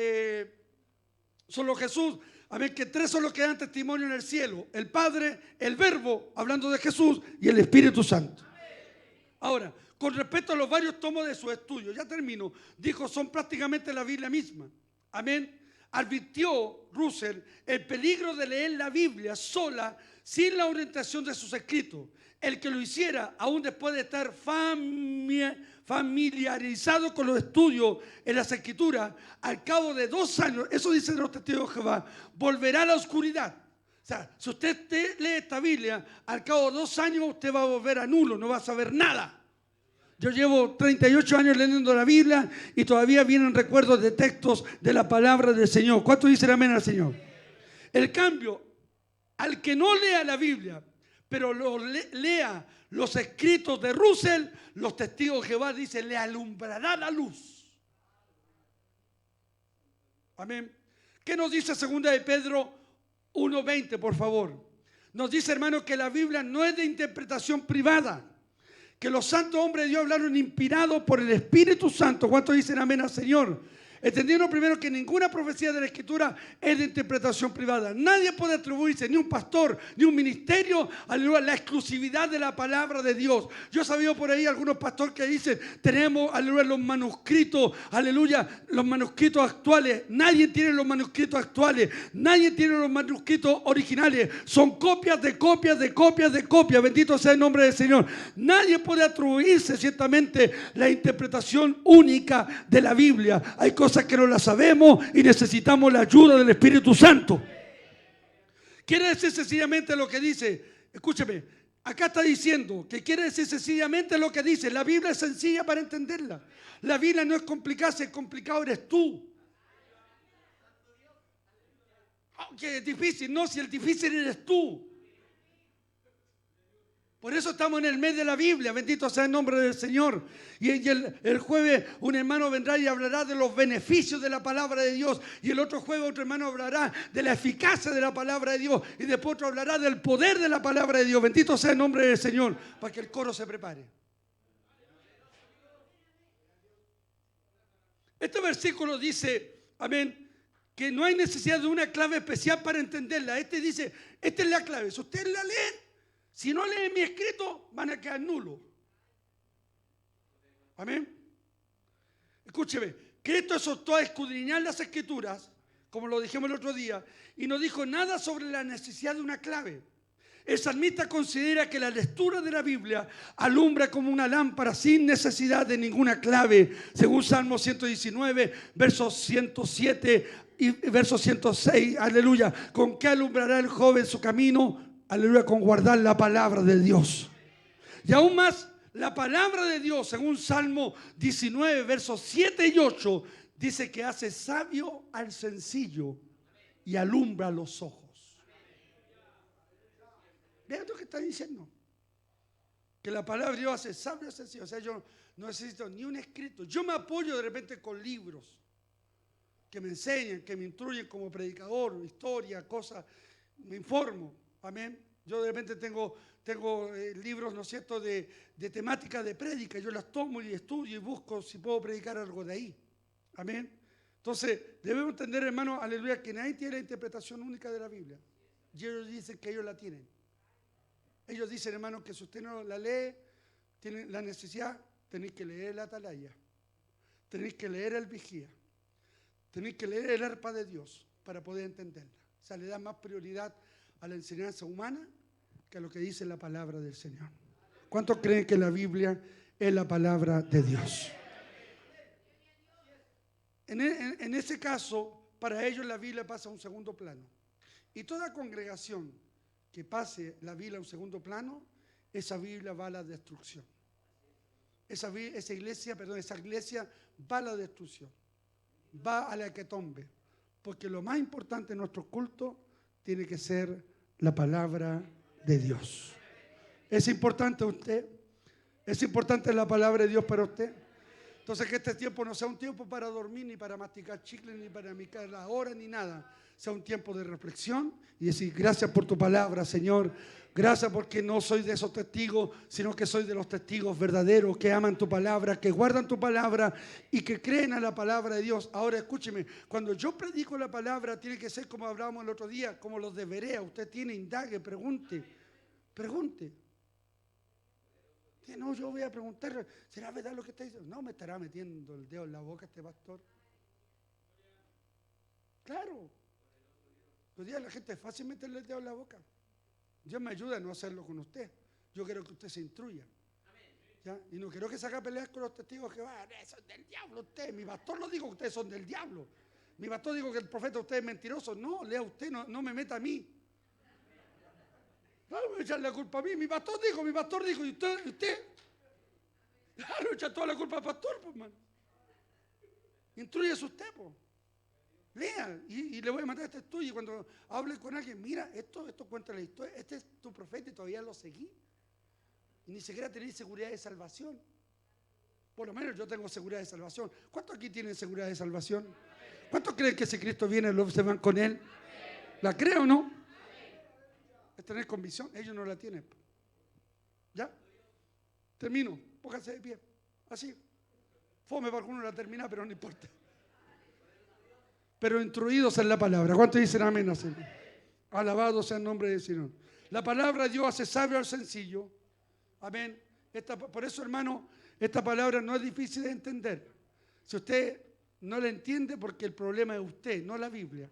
solo Jesús. Amén, que 3 son los que dan testimonio en el cielo: el Padre, el Verbo, hablando de Jesús, y el Espíritu Santo. Ahora, con respecto a los varios tomos de su estudio, ya termino, dijo, son prácticamente la Biblia misma. Amén. Advirtió Russell el peligro de leer la Biblia sola, sin la orientación de sus escritos. El que lo hiciera, aún después de estar familiarizado con los estudios en las Escrituras, al cabo de 2 años, eso dicen los testigos de Jehová, volverá a la oscuridad. O sea, si usted lee esta Biblia, al cabo de 2 años usted va a volver a nulo, no va a saber nada. Yo llevo 38 años leyendo la Biblia y todavía vienen recuerdos de textos de la palabra del Señor. ¿Cuántos dicen amén al Señor? El cambio, al que no lea la Biblia, pero lea los escritos de Russell, los testigos de Jehová dicen, le alumbrará la luz. Amén. ¿Qué nos dice 2 de Pedro 1:20, por favor? Nos dice, hermano, que la Biblia no es de interpretación privada, que los santos hombres de Dios hablaron inspirados por el Espíritu Santo. ¿Cuántos dicen amén al Señor? Entendiendo primero que ninguna profecía de la Escritura es de interpretación privada. Nadie puede atribuirse, ni un pastor, ni un ministerio, a la exclusividad de la palabra de Dios. Yo he sabido por ahí algunos pastores que dicen, tenemos, aleluya, los manuscritos, aleluya, los manuscritos actuales. Nadie tiene los manuscritos actuales, nadie tiene los manuscritos originales. Son copias de copias de copias de copias. Bendito sea el nombre del Señor. Nadie puede atribuirse ciertamente la interpretación única de la Biblia. Hay cosas que no las sabemos y necesitamos la ayuda del Espíritu Santo. Quiere decir sencillamente lo que dice. Escúcheme, acá está diciendo que quiere decir sencillamente lo que dice. La Biblia es sencilla para entenderla. La Biblia no es complicada, si es complicado eres tú. Que es difícil, no, si el difícil eres tú. Por eso estamos en el mes de la Biblia, bendito sea el nombre del Señor. Y el jueves un hermano vendrá y hablará de los beneficios de la palabra de Dios. Y el otro jueves otro hermano hablará de la eficacia de la palabra de Dios. Y después otro hablará del poder de la palabra de Dios. Bendito sea el nombre del Señor, para que el coro se prepare. Este versículo dice, amén, que no hay necesidad de una clave especial para entenderla. Este dice, esta es la clave. Si ustedes la leen, si no leen mi escrito, van a quedar nulos. Amén. Escúcheme, Cristo exhortó a escudriñar las Escrituras, como lo dijimos el otro día, y no dijo nada sobre la necesidad de una clave. El salmista considera que la lectura de la Biblia alumbra como una lámpara sin necesidad de ninguna clave, según Salmo 119, versos 107 y versos 106. Aleluya. ¿Con qué alumbrará el joven su camino? Aleluya, con guardar la palabra de Dios. Y aún más, la palabra de Dios, según Salmo 19, versos 7 y 8, dice que hace sabio al sencillo y alumbra los ojos. Vean lo que está diciendo. Que la palabra de Dios hace sabio al sencillo. O sea, yo no necesito ni un escrito. Yo me apoyo de repente con libros que me enseñan, que me instruyen como predicador, historia, cosas. Me informo. Amén. Yo de repente tengo libros, ¿no es cierto?, de temática de prédica. Yo las tomo y estudio y busco si puedo predicar algo de ahí. Amén. Entonces, debemos entender, hermano, aleluya, que nadie tiene la interpretación única de la Biblia. Y ellos dicen que ellos la tienen. Ellos dicen, hermano, que si usted no la lee, tiene la necesidad, tenéis que leer el Atalaya, tenéis que leer el Vigía, tenéis que leer el Arpa de Dios para poder entenderla. O sea, le da más prioridad a la enseñanza humana que a lo que dice la palabra del Señor. ¿Cuántos creen que la Biblia es la palabra de Dios? En ese caso, para ellos la Biblia pasa a un segundo plano. Y toda congregación que pase la Biblia a un segundo plano, esa Biblia va a la destrucción. Esa iglesia va a la destrucción, va a la hecatombe. Porque lo más importante en nuestro culto tiene que ser la palabra de Dios. ¿Es importante a usted? ¿Es importante la palabra de Dios para usted? Entonces, que este tiempo no sea un tiempo para dormir, ni para masticar chicle, ni para mirar la hora, ni nada. Sea un tiempo de reflexión y decir, gracias por tu palabra, Señor. Gracias porque no soy de esos testigos, sino que soy de los testigos verdaderos que aman tu palabra, que guardan tu palabra y que creen a la palabra de Dios. Ahora escúcheme, cuando yo predico la palabra, tiene que ser como hablábamos el otro día, como los de Berea. Usted tiene, indague, pregunte. No, yo voy a preguntar, ¿será verdad lo que está diciendo? No, me estará metiendo el dedo en la boca este pastor. Claro. Hoy día la gente es fácil meterle el dedo en la boca. Dios me ayuda a no hacerlo con usted. Yo quiero que usted se instruya. ¿Ya? Y no quiero que se haga pelear con los testigos que van, son del diablo usted. Mi pastor no dijo que ustedes son del diablo. Mi pastor dijo que el profeta de usted es mentiroso. No, lea usted, no me meta a mí. No me echan la culpa a mí. Mi pastor dijo, y usted. Claro, echa toda la culpa al pastor, pues, hermano. Instrúyese usted, pues. Lea, y le voy a mandar este estudio. Y cuando hable con alguien, mira, esto cuenta la historia. Este es tu profeta y todavía lo seguí. Y ni siquiera tenéis seguridad de salvación. Por lo menos yo tengo seguridad de salvación. ¿Cuántos aquí tienen seguridad de salvación? ¿Cuántos creen que si Cristo viene, se van con Él? ¿La creen o no? Es tener convicción. Ellos no la tienen. ¿Ya? Termino. Póngase de pie. Así. Fome para algunos la termina, pero no importa. Pero instruidos en la palabra. ¿Cuántos dicen amén? Así? Alabado sea el nombre del Señor. La palabra de Dios hace sabio al sencillo. Amén. Por eso, hermano, esta palabra no es difícil de entender. Si usted no la entiende, porque el problema es usted, no la Biblia.